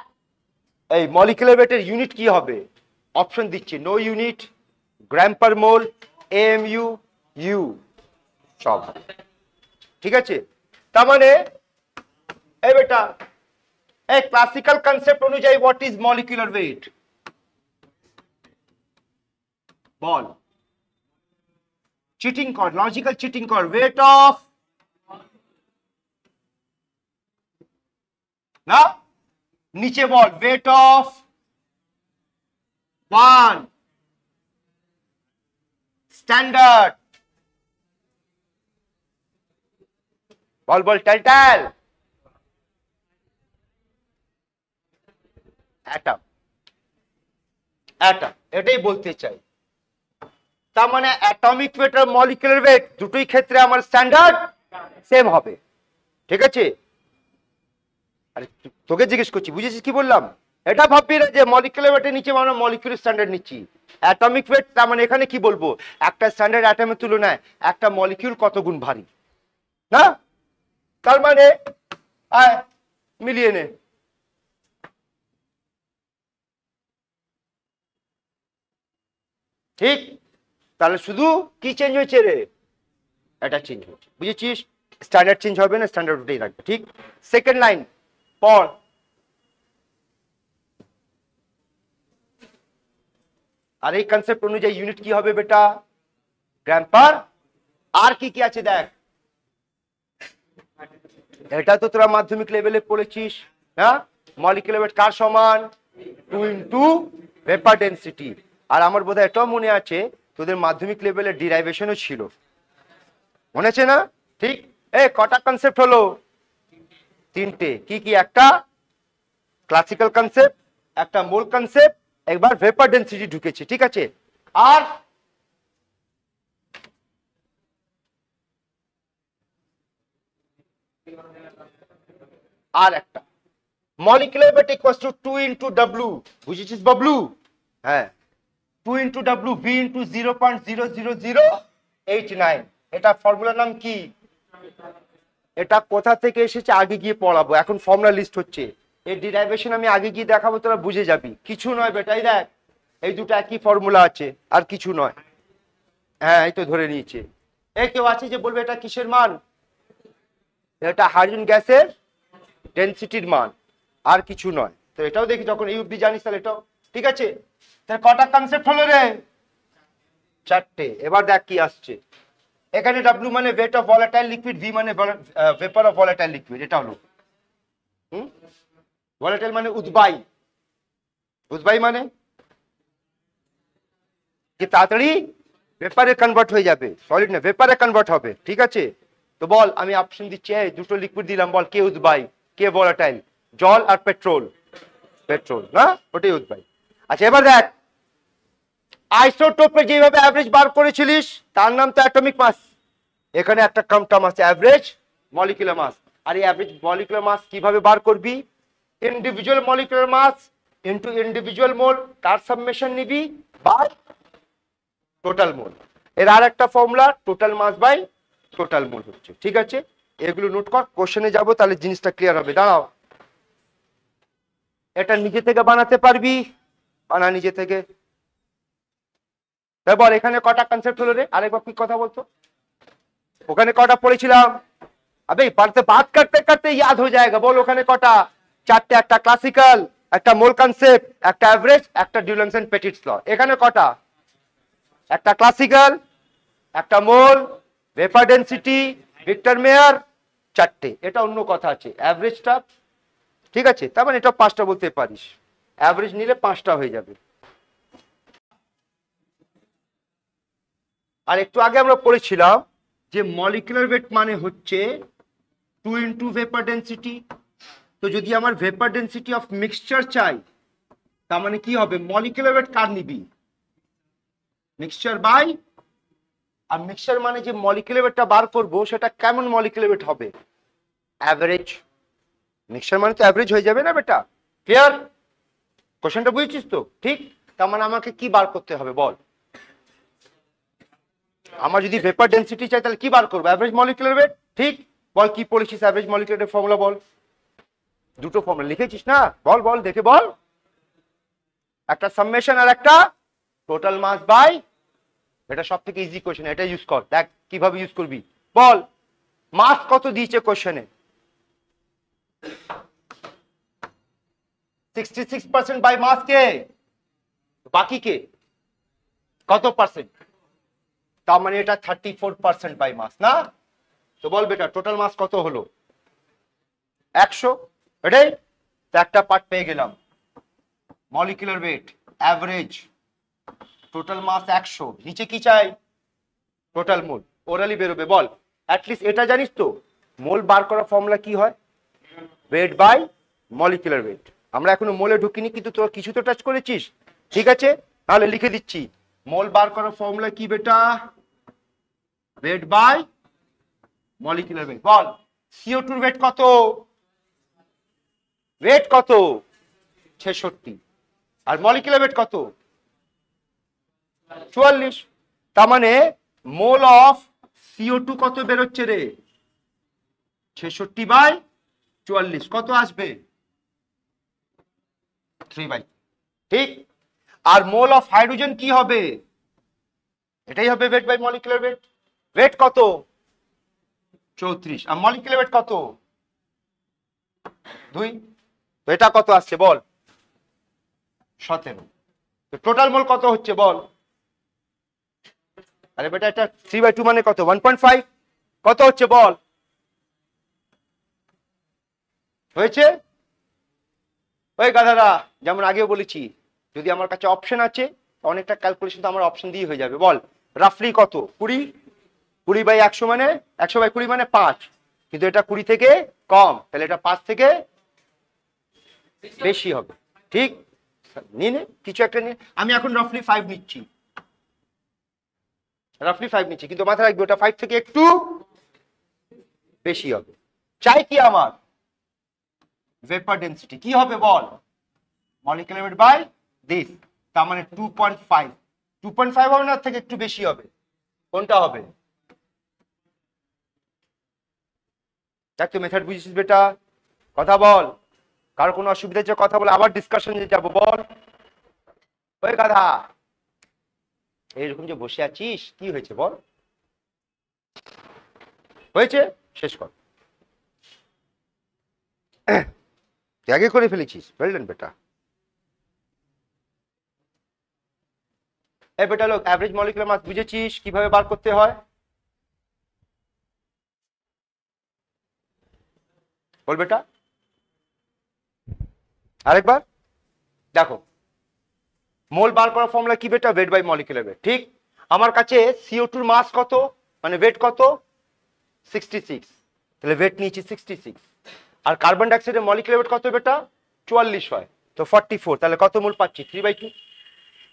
এই মলিকুলার ওয়েটের ইউনিট কি হবে, অপশন দিচ্ছি, no unit, gram per mole, MU, u, সব, ঠিক আছে? তার মানে এই বেটা এই ক্লাসিক্যাল কনসেপ্ট অনুযায়ী হোয়াট ইজ মলিকুলার ওয়েট? বল, চিটিং কর, লজিক্যাল চিটিং কর, ওয়েট অফ, না নিচে বল ওয়েট অফ ওয়ান স্ট্যান্ডার্ড, বল বল টেল অ্যাটম, অ্যাটম, এটাই বলতে চাই। তার মানে অ্যাটমিক ওয়েট আর মলিকুলার ওয়েট দুটোই ক্ষেত্রে আমার স্ট্যান্ডার্ড সেম হবে, ঠিক আছে? আরে তোকে জিজ্ঞেস করছি, বুঝেছিস কি বললাম? এটা ভাববি না যে মলিকুলার ওয়েটের নিচে আমরা মলিকুলার স্ট্যান্ডার্ড নিচ্ছি, অ্যাটমিক ওয়েট, তার মানে এখানে কি বলবো, একটা স্ট্যান্ডার্ড অ্যাটমের তুলনায় একটা মলিকিউল কত গুণ ভারী, না? তার মানে আয় মিলিয়ে নে, ঠিক? তাহলে শুধু কি চেঞ্জ হয়েছে রে, এটা চেঞ্জ হয়েছে, বুঝেছিস? স্ট্যান্ডার্ড চেঞ্জ হবে না, স্ট্যান্ডার্ড ওটাই রাখবে, ঠিক? সেকেন্ড লাইন পড়, আর এই কনসেপ্ট অনুযায়ী ইউনিট কি হবে বেটা, গ্রাম পার, আর কি কি আছে দেখ, এটা তো তোরা মাধ্যমিক লেভেলে পড়েছিস, হ্যাঁ? মলিকুলার ওয়েট কার সমান, 2 ইনটু ভেপার ডেনসিটি। আর আমার বোধহয় এটাও মনে আছে তোদের মাধ্যমিক লেভেলে ডিরাইভেশনও ছিল, মনে আছে না? ঠিক, কটা কনসেপ্ট হলো, 3টে, কি কি, একটা ক্লাসিক্যাল কনসেপ্ট, একটা মোল কনসেপ্ট, একবার ভেপার ডেনসিটি ঢুকেছে, ঠিক আছে? আর একটা molecular weight equals to 2 into W, বুঝেছিস বাবলু? হ্যাঁ, 2 ইনটু ডব্লিউ ভি ইনটু 0.00089, এটা ফর্মুলার নাম কি? এটা কোথা থেকে এসেছে আগে গিয়ে পড়াবো, এখন ফর্মুলা লিস্ট হচ্ছে, এর ডিরাইভেশন আমি আগে গিয়ে দেখাবো, তোরা বুঝে যাবি, কিছু নয় বেটা, এই দেখ এই দুটো একই ফর্মুলা আছে, আর কিছু নয়। হ্যাঁ এই তো ধরে নিয়েছে, এই কেউ আছে যে বলবে এটা কিসের মান, এটা হাইড্রোজেন গ্যাসের ডেনসিটির মান, আর কিছু নয়। তো এটাও দেখি, যখন এই অব্দি জানিস তাহলে এটাও ঠিক আছে। তাহলে কটা কনসেপ্ট হলো রে, 4টে। এবার দেখ কি আসছে, এখানে W মানে weight of volatile liquid, V মানে ভেপার অফ ভলাটাইল লিকুইড, এটা হলো ভলাটাইল মানে উদ্বায়ী, উদ্বায়ী মানে কি তাড়াতাড়ি ভেপারে কনভার্ট হয়ে যাবে, সলিড না ভেপারে কনভার্ট হবে, ঠিক আছে? তো বল, আমি অপশন দিচ্ছি, দুটো লিকুইড দিলাম, বল কে উদ্বায়ী কে ভলাটাইল, জল আর পেট্রোল, পেট্রোল না, ওটাই উদ্বায়ী। আচ্ছা এবার দেখ আইসোটোপে যেভাবে অ্যাভারেজ বার করেছিলিস তার নাম তো অ্যাটমিক মাস। এখানে একটা টার্ম আছে অ্যাভারেজ মলিকুলার মাস। আর এই অ্যাভারেজ মলিকুলার মাস কিভাবে বার করবি? Individual molecular mass into individual mole, তার সাবমেশন নিবি বাই টোটাল মোল। এর আর একটা formula total mass by total mole হচ্ছে। ঠিক আছে, এগুলো নোট কর, কোশ্চেনে যাব তাহলে জিনিসটা ক্লিয়ার হবে। দাঁড়াও, এটা নিজে থেকে বানাতে পারবি? বানা নিজে থেকে। তাই বল এখানে কটা কনসেপ্ট হলো রে? আরেকবার কি কথা বলতো? ওখানে কটা পড়েছিলাম? अबे पढ़ते बात करते करते याद हो जाएगा। बोल ওখানে কটা? চারটে, একটা ক্লাসিক্যাল, একটা মোল কনসেপ্ট, একটা এভারেজ, একটা ডিউলেন্স এন্ড পেটিটস ল। এখানে কটা? একটা ক্লাসিক্যাল, একটা মোল, ভেপার ডেনসিটি, ভিক্টর মেয়ার, চারটে। এটা অন্য কথা আছে এভারেজটা। ঠিক আছে, তার মানে এটা পাঁচটা বলতে পারিস, এভারেজ নিলে পাঁচটা হয়ে যাবে। আর একটু আগে আমরা পড়েছিলাম যে মলিকুলার ওয়েট মানে হচ্ছে 2 ইন্টু ভেপার ডেন্সিটি। তো যদি আমার ভেপার ডেন্সিটি অফ মিক্সচার চাই, তার মানে কি হবে? মলিকুলার ওয়েট কার নিবি? মিক্সচার বাই, আর মিক্সচার মানে যে মলিকুলার ওয়েটটা বার করবো সেটা কেমন মলিকুলার ওয়েট হবে? অ্যাভারেজ। মিক্সচার মানে তো অ্যাভারেজ হয়ে যাবে না বেটা? ক্লিয়ার? কোশ্চেনটা বুঝেছিস তো? ঠিক, তার মানে আমাকে কি বার করতে হবে বল? আমার যদি ভেপার ডেনসিটি চাই তাহলে কি বার করবো? Average molecular weight. ঠিক, বল কি পড়েছিস অ্যাভারেজ মলিকুলার ওয়েট ফর্মুলা? বল, দুটো ফর্মুলা লিখেছিস না? বল বল দেখে বল। একটা সামেশন আর একটা টোটাল মাস বাই, এটা সব থেকে ইজি কোশ্চেন, এটা ইউজ কর, দেখ কিভাবে ইউজ করবি। বল মাস কত দিয়েছে কোশ্চেনে? 66% বাই মাস কে, বাকি কে কত পার্সেন্ট? তার মানে এটা 34% বাই মাস না? তো বল বেটা টোটাল মাস কত হলো? 100। এটাই তো, একটা পার্ট পেয়ে গেলাম। Molecular weight, average, total mass 100, নিচে কি চাই? Total mole. ওরালি বেরোবে। বল অ্যাটলিস্ট এটা জানিস তো মোল বার করার ফর্মুলা কি হয়? Weight by molecular weight. আমরা এখনো মোলে ঢুকিনি, কিন্তু তোর কিছু তো টাচ করেছিস। ঠিক আছে, তাহলে লিখে দিচ্ছি, মোল বার করার ফর্মুলা কি বেটা? Weight by molecular weight. বল CO2 এর ওয়েট কত? ওয়েট কত? 66। আর মলিকুলার ওয়েট কত? 44। তার মানে মোল অফ CO2 কত বেরোচ্ছে রে? 66 বাই 44 কত আসবে? 3/। ঠিক, আর মোল অফ হাইড্রোজেন কি হবে? এটাই হবে weight by molecular weight. Weight কত? 34। আর মলিকুলার ওয়েট কত? 2। তো এটা কত আসছে বল? 17। তো টোটাল মোল কত হচ্ছে বল? আরে বেটা এটা 3/2 মানে কত? 1.5। কত হচ্ছে বল? হয়েছে? ওই গাধারা, যেমন আগেও বলেছি, যদি আমার কাছে অপশন আছে অনেকটা ক্যালকুলেশন তো আমার অপশন দিয়ে হয়ে যাবে। বল রাফলি কত? 20। 20 বাই 100 মানে 100 বাই 20 মানে 5, কিন্তু এটা 20 থেকে কম, তাহলে এটা 5 থেকে বেশি হবে। ঠিক, নিয়ে নে কিছু একটা নিয়ে। আমি এখন রাফলি 5 নিচ্ছি, রাফলি 5 নিচ্ছি, কিন্তু মাথায় রাখবে ওটা 5 থেকে একটু বেশি হবে। চাই কি আমার? ভেপার ডেনসিটি কি হবে বল? মলিকুলার ওয়েট বাই দিস, তার মানে 2.5। 2.5 হবে না, থেকে একটু বেশি হবে। কোনটা হবে? দেখ তো মেথড বুঝিস বেটা, কথা বল। কারো কোনো অসুবিধা হচ্ছে কথা বলে, আবার ডিসকাশনে যাবো। বল ওই গাধা, এইরকম যে বসে আছিস কি হয়েছে বল? হয়েছে, শেষ কর। আগে করে ফেলেছিস, বললেন বেটা। এই বেটা লোক, অ্যাভারেজ মলিকুলার মাস বুঝেছিস কিভাবে বার করতে হয়? বল বেটা আরেকবার। দেখো মোল বার করার ফর্মুলা কি বেটা? Weight by molecular weight. ঠিক, আমার কাছে CO2 এর মাস কত মানে ওয়েট কত? 66, তাহলে ওয়েট নিয়েছি 66। আর কার্বন ডাইঅক্সাইডের মলিকুলার ওয়েট কত বেটা? 44 হয়, তো 44, তাহলে কত মোল পাচ্ছি? 3/2।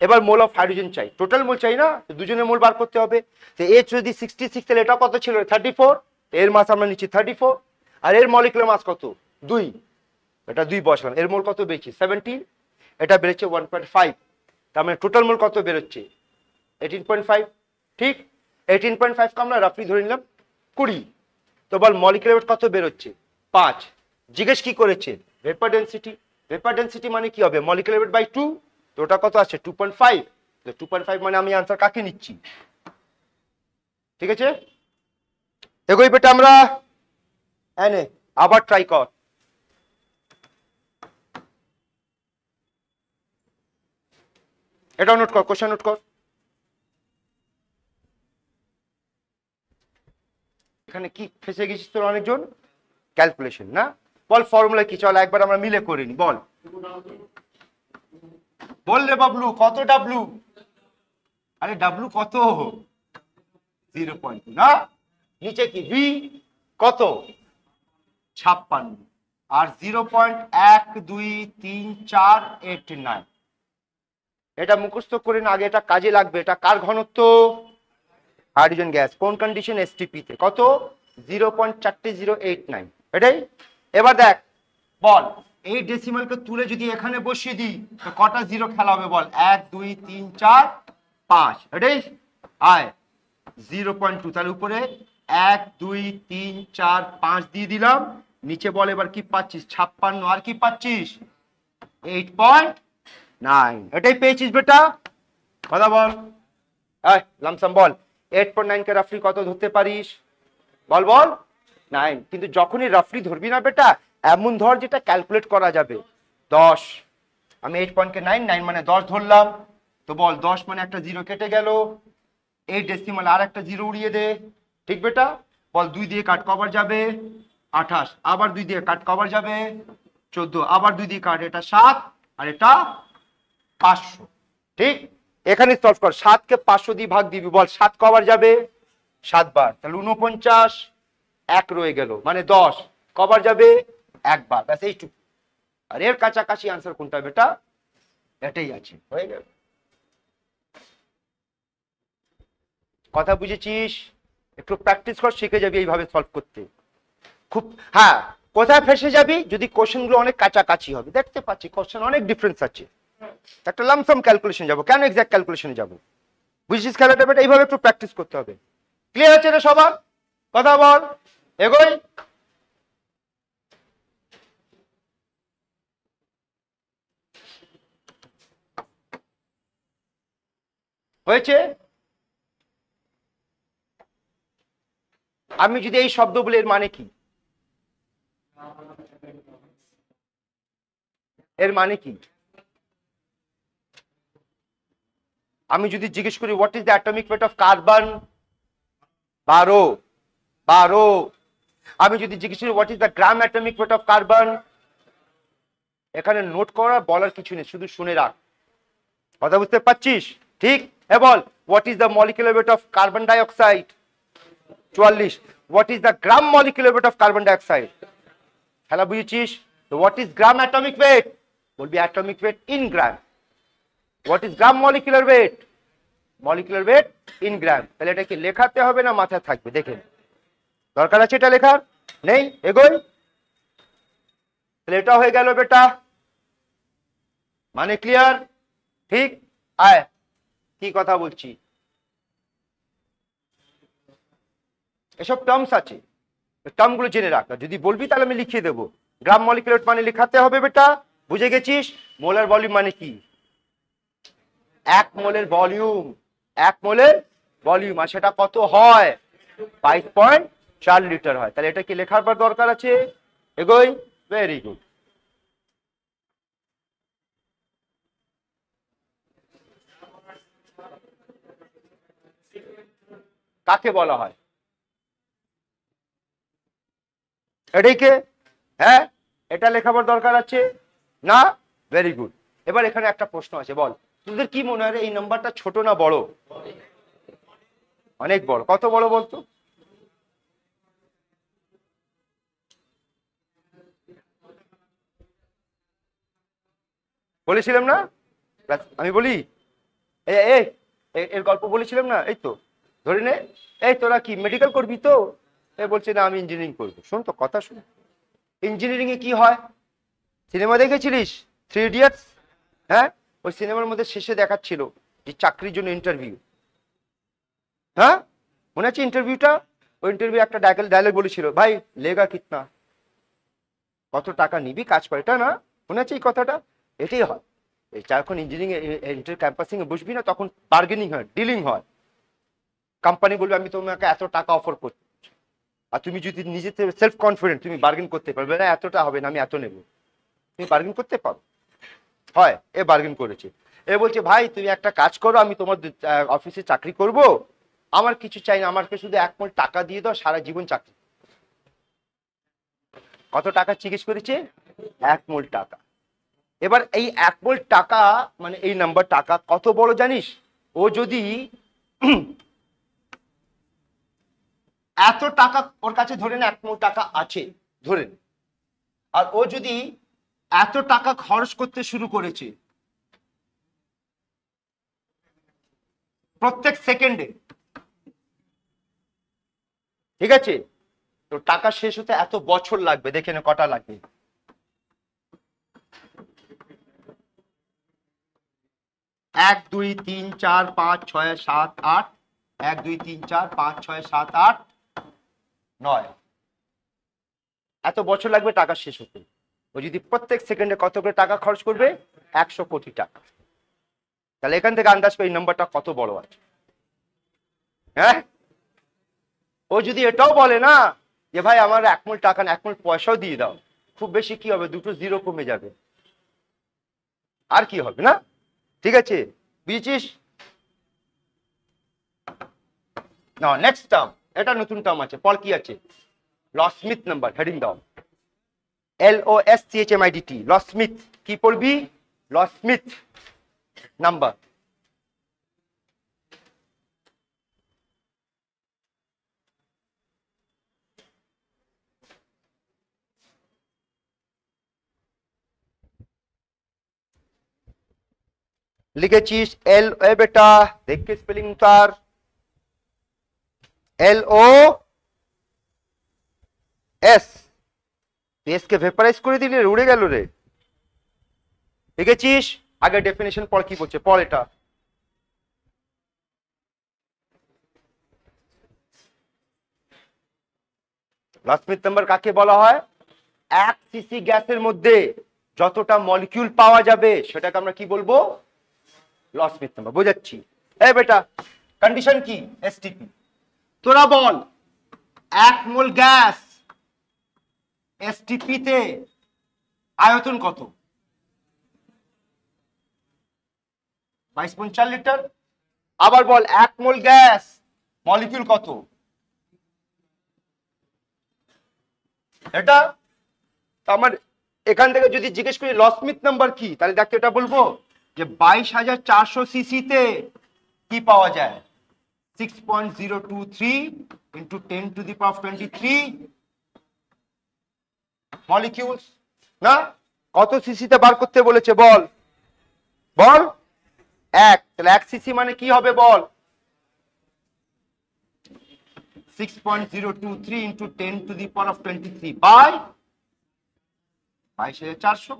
এবার মোল অফ হাইড্রোজেন চাই, টোটাল মোল চাই না, দুজনের মোল বার করতে হবে। তো এইচ যদি 66 তাহলে এটা কত ছিল 34, এর মাস আমরা নিচ্ছি 34, আর এর মলিকুলার মাস কত 2, এটা 2 বসালাম, এর মোল কত বেড়েছে 17, এটা বেড়েছে 1.5, তার মানে টোটাল মোল কত বেরোচ্ছে 18.5। ঠিক, 18.5 কে আমরা রাফলি ধরে নিলাম 20। তো বল মলিকুলার ওয়েট কত বেরোচ্ছে 5। জিজ্ঞেস কি করেছে ভেপার ডেনসিটি, ভেপার ডেনসিটি মানে কি হবে মলিকুলার ওয়েট বাই 2, তো ওটা কত আছে 2.5, তো 2.5 মানে আমি আনসার কাকে নিচ্ছি। ঠিক আছে, এগোই বেটা আমরা, এনে আবার ট্রাই কর। এটা নোট কর, কোশ্চেন নোট কর। এখানে কি ফেসে গেছিস তোর অনেকজন, ক্যালকুলেশন না, বল ফর্মুলা কি, চল একবার আমরা মিলে করে নি, বল বল রে বাবলু কত ডাব্লু, আরে ডাব্লু কত 0.2 না, নিচে কি ভি কত 56, আর 0.123489, এটা মুখস্থ করে না, আগে এটা কাজে লাগবে। এটা কার ঘনত্ব হাইড্রোজেন গ্যাস, কোন কন্ডিশন এসটিপি তে কত 0.4089, এটাই। এবার দেখ বল এই ডেসিমালকে তুলে যদি এখানে বসিয়ে দিই তো কটা জিরো খেলা হবে বল, 1 2 3 4 5, এটাই আয় 0.2, তাহলে উপরে 1 2 3 4 5 দিয়ে দিলাম, নিচে বল এবার কি পাচ্ছিস 56, আর কি পাচ্ছিস 8.9, এটাই পেয়েছিস বেটা, কথা বল লামসাম বল 8.9 কে রাফলি কত ধরতে পারিস, বল বল 9, কিন্তু যখনই রাফলি ধরবি না বেটা এমন ধর যেটা ক্যালকুলেট করা যাবে। 10, আমি 8 কে 9 9 মানে 10 ধরলাম, তো বল 10 মানে একটা জিরো কেটে গেল, এই ডেসিমাল আর একটা জিরো উড়িয়ে দে, ঠিক বেটা, বল 2 দিয়ে কাট কভার যাবে 28, আবার 2 দিয়ে কাট কভার যাবে 14, আবার 2 দিয়ে কাট, এটা 7 আর এটা 500। ঠিক, এখানে সলভ কর, 7 কে 500 দিয়ে ভাগ দিবি, বল 7 কভার যাবে 7 বার, তাহলে 49, 1 রয়ে গেল মানে 10 কভার যাবে একবার, ব্যাস এইটুকু। আর এর কাছাকাছি আনসার কোনটা বেটা, এটাই আছে, হয়ে গেল। কথা বুঝেছিস, একটু প্র্যাকটিস কর, শিখে যাবি এইভাবে সলভ করতে খুব। হ্যাঁ, কোথায় ফেসে যাবি যদি কোশ্চেন গুলো অনেক কাছাকাছি হবে, দেখতে পাচ্ছি কোশ্চেন অনেক ডিফারেন্স আছে, একটা লামসাম ক্যালকুলেশন যাবো, কেন এক্সাক্ট ক্যালকুলেশনে যাবো, বুঝছিস খেলাটা বেটা, এইভাবে একটু প্র্যাকটিস করতে হবে। ক্লিয়ার আছে রে সবার, কথা বল, এগোই। হয়েছে, আমি যদি এই শব্দ বলি এর মানে কি, এর মানে কি, আমি যদি জিজ্ঞেস করি what is the atomic weight of carbon 12, 12, আমি যদি জিজ্ঞেস করি what is the gram atomic weight of carbon, এখানে নোট করার বলার কিছু নেই, শুধু শুনে রাখ, কথা বুঝতে পারছিস। ঠিক, হ্যাঁ বল what is the molecular weight of carbon dioxide 44, what is the gram molecular weight of carbon dioxide, খেলা বুঝেছিস। তো what is gram atomic weight, বলবি atomic weight in gram, what is gram molecular weight, molecular weight in gram, তাহলে এটা কি লেখাতে হবে না মাথায় থাকবে, দেখে দরকার আছে এটা লেখার, নেই, এগোই। তাহলে এটা হয়ে গেল বেটা, মানে ক্লিয়ার। ঠিক, আয় কি কথা বলছি, এসব টার্মস আছে, টার্ম গুলো জেনে রাখ, যদি বলবি তাহলে আমি লিখিয়ে দেবো। গ্রাম মলিকুলার মানে লেখাতে হবে বেটা, বুঝে গেছিস। মোলার ভলিউম মানে কি, 1 মোলের ভলিউম, 1 মোলের ভলিউম, আর সেটা কত হয় 22.4 লিটার হয়, তাহলে এটা কি লেখার পর দরকার আছে, এগোই, ভেরি গুড। কাকে বলা হয়, এটাইকে, হ্যাঁ এটা লেখাবার দরকার আছে না, ভেরি গুড। এবার এখানে একটা প্রশ্ন আছে, বল তোদের কি মনে হয় এই নাম্বারটা ছোট না বড়, অনেক বড়, কত বড় বলতো, বলেছিলাম না, আমি বলি এই এর গল্প বলেছিলাম না, এই তো ধরে নে, এই তোরা কি মেডিকেল করবি তো? এ বলছে না আমি ইঞ্জিনিয়ারিং করবো। শোন তো কথা শুন, ইঞ্জিনিয়ারিং এ কি হয়? সিনেমা দেখেছিলিস 3 ইডিয়টস? হ্যাঁ, ওই সিনেমার মধ্যে শেষে দেখাচ্ছিল যে চাকরির জন্য ইন্টারভিউ। হ্যাঁ মনে আছে ইন্টারভিউটা? ওই ইন্টারভিউ একটা ডায়লগ বলেছিল, ভাই লেগা কিতনা, কত টাকা নিবি কাজ করে, এটা না? মনে আছে এই কথাটা? এটাই হয়, এই যখন ইঞ্জিনিয়ারিং ইন্টার ক্যাম্পাসিং এ বসবি না, তখন বার্গেনিং হয়, ডিলিং হয়। কোম্পানি বলবে আমি তোমাকে এত টাকা অফার করছি, আর তুমি যদি নিজে সেলফ কনফিডেন্ট, তুমি বার্গেন করতে পারবে না, এতটা হবে না, আমি এত নেব, তুমি বার্গেন করতে পারো। হয়, এ বার্গেন করেছে। এ বলছে ভাই তুমি একটা কাজ করো, আমি তোমার অফিসে চাকরি করব, আমার কিছু চাই না, আমাকে শুধু 1 মোল টাকা দিয়ে দাও, সারা জীবন চাকরি। কত টাকা জিজ্ঞেস করেছে? 1 মোল টাকা। এবার এই 1 মোল টাকা মানে এই নাম্বার টাকা কত বড় জানিস? ও যদি এত টাকা ওর কাছে ধরে না 1 মোল টাকা আছে ধরে, আর ও যদি এত টাকা খরচ করতে শুরু করেছে প্রত্যেক সেকেন্ডে, ঠিক আছে, তো টাকা শেষ হতে এত বছর লাগবে, দেখে নে কটা লাগবে। 1 2 3 4 5 6 7 8, 1 2 3 4 5 6 7 8 9, এত বছর লাগবে টাকা শেষ হতে। ও যদি প্রত্যেক সেকেন্ডে কত করে টাকা খরচ করবে? 100 কোটি টাকা। তাহলে এখান থেকে আন্দাজ করে এই নাম্বারটা কত বড় আছে। হ্যাঁ, ও যদি এটাও বলে না যে ভাই আমার 1 মোল টাকা না, 1 মোল পয়সাও দিয়ে দাও, খুব বেশি কি হবে, 2টো জিরো কমে যাবে, আর কি হবে না? ঠিক আছে, বুঝেছিস? না নেক্সট টার্ম, এটা নতুন টার্ম আছে, পল কি আছে? লসমিথ নাম্বার। হেডিং দাও, LOSCHMIDT, লসমিথ। কি পড়বি? লসমিথ নাম্বার। লিখেছিস এল, এ বেটা দেখ কে স্পেলিং তার, LOS, এস কে ভেপারাইজ করে দিলি, উড়ে গেল রে। লিখেছিস? আগে ডেফিনেশন পড়, কি বলছে পড় এটা। লসমিথ নাম্বার কাকে বলা হয়? 1 সিসি গ্যাসের মধ্যে যতটা মলিকিউল পাওয়া যাবে সেটাকে আমরা কি বলবো? লসমিথ নাম্বার। বোঝাচ্ছি? এই বেটা কন্ডিশন কি? এসটিপি। তোরা বল 1 মোল গ্যাস এসটিপি তে আয়তন কত? 22.4 লিটার। আবার বল 1 মোল গ্যাস মলিকিউল কত? এটা আমার এখান থেকে যদি জিজ্ঞেস করি লসমিথ নাম্বার কি, তাহলে দেখতে এটা বলবো যে 22,400 সিসি তে কি পাওয়া যায়? 6.023 into 10 to the power of 23 molecules না? কত সিসিতে বার করতে বলেছে বল? বল 1। তাহলে 1 সিসি মানে কি হবে বল? 6.023 into 10 to the power of 23 by 22,400।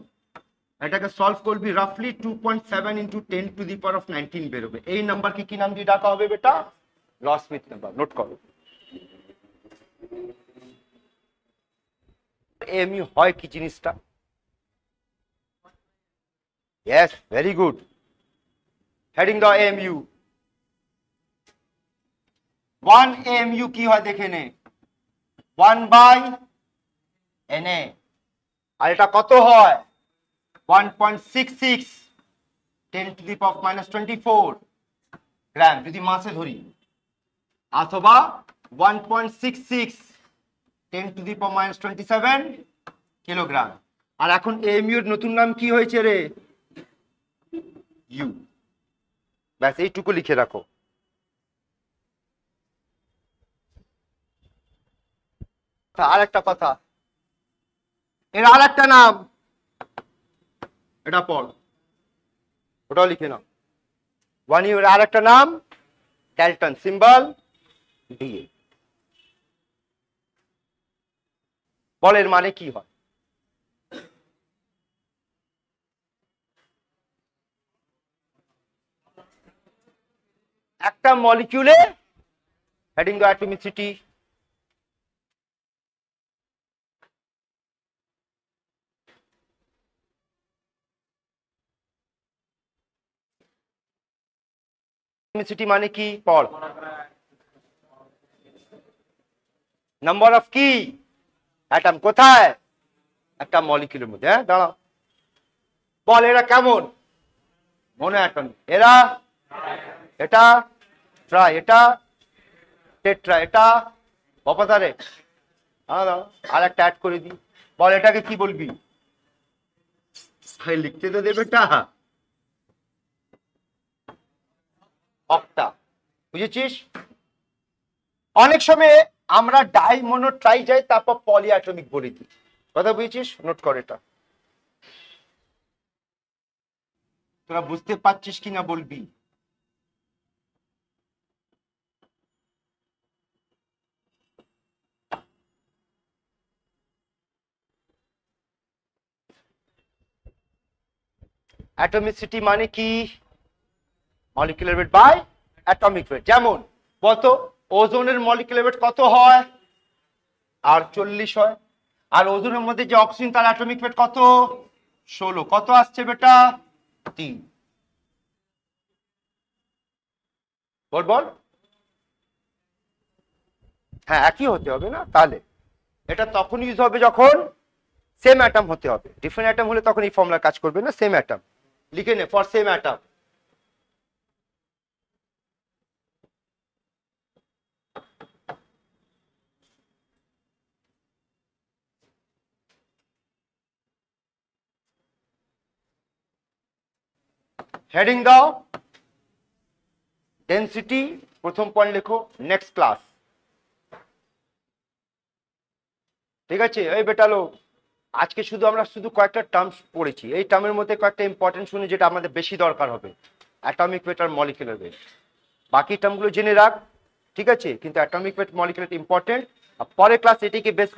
এটাকে সলভ করবি, রাফলি 2.7 into 10 to the power of 19 বেরোবে। এই নাম্বারকে কি নাম দিয়ে ডাকা হবে বেটা? লসমিথ নাম্বার। নোট করো। এমইউ হয় কি জিনিসটা? Yes, very good. হেডিং দাও এমইউ। 1 এমইউ কি হয় দেখে নে, 1/Na। আর এটা কত হয়? 1.66 10 to the power of -24 গ্রাম যদি মাসে ধরি, অথবা 1.66 10 to the power -27 কিলোগ্রাম। আর এখন এমইউ এর নতুন নাম কি হয়েছে রে? ইউ। ব্যাস এইটুকু লিখে রাখো। আর একটা কথা, এর আর একটা নাম, এটা পড়, ওটাও লিখে নাও। ওয়ান ইউ এর আর একটা নাম ড্যালটন সিম্বল ডিএ। বলের মানে কি হয়? একটা মলিকিউলে হেডিং দ্য অ্যাটমিসিটি, অ্যাটমিসিটি মানে কি? পল নাম্বার অফ কি অ্যাটম কোথায়? একটা মলিকিউলের মধ্যে। হ্যাঁ দাঁড়াও, বল এরা কেমন? মনো অ্যাটম। এরা এটা ট্রাই, এটা টেট্রা, এটা অপাতারে। আর একটা অ্যাড করে দিই, বল এটাকে কি বলবি? লিখতে তো দেবে এটা অক্টা। বুঝেছিস? অনেক সময় আমরা ডাই মনো ট্রাই যাই, তারপর পলিঅ্যাটমিক বলে দিই। কথা বুঝেছিস? নোট কর এটা। তোরা বুঝতে পারছিস কিনা বলবি। অ্যাটমিসিটি মানে কি? Molecular weight by atomic weight. যেমন বলতো ওজোনের মলিকুলার ওয়েট কত হয়? 48 হয়। আর ওজোনের মধ্যে যে অক্সিজেন তার অ্যাটমিক ওয়েট কত? 16। কত আসছে বেটা? 3। বল বল। হ্যাঁ একই হতে হবে না? তাহলে এটা তখন ইউজ হবে যখন সেম অ্যাটম হতে হবে। ডিফারেন্ট অ্যাটম হলে তখন এই ফর্মুলা কাজ করবে না। সেম অ্যাটম লিখে নে, ফর সেম অ্যাটম। হেডিং দাও ডেনসিটি, প্রথম পয়েন্ট লেখো নেক্সট ক্লাস। ঠিক আছে? এই বেটালো আজকে শুধু আমরা কয়েকটা টার্মস পড়েছি। এই টার্মের মধ্যে কয়েকটা ইম্পর্টেন্ট শুনে যেটা আমাদের বেশি দরকার হবে, অ্যাটমিক ওয়েট আর মলিকুলার ওয়েট। বাকি টার্মগুলো জেনে রাখ, ঠিক আছে? কিন্তু atomic weight molecular weight important. আর পরের ক্লাস এটিকে বেস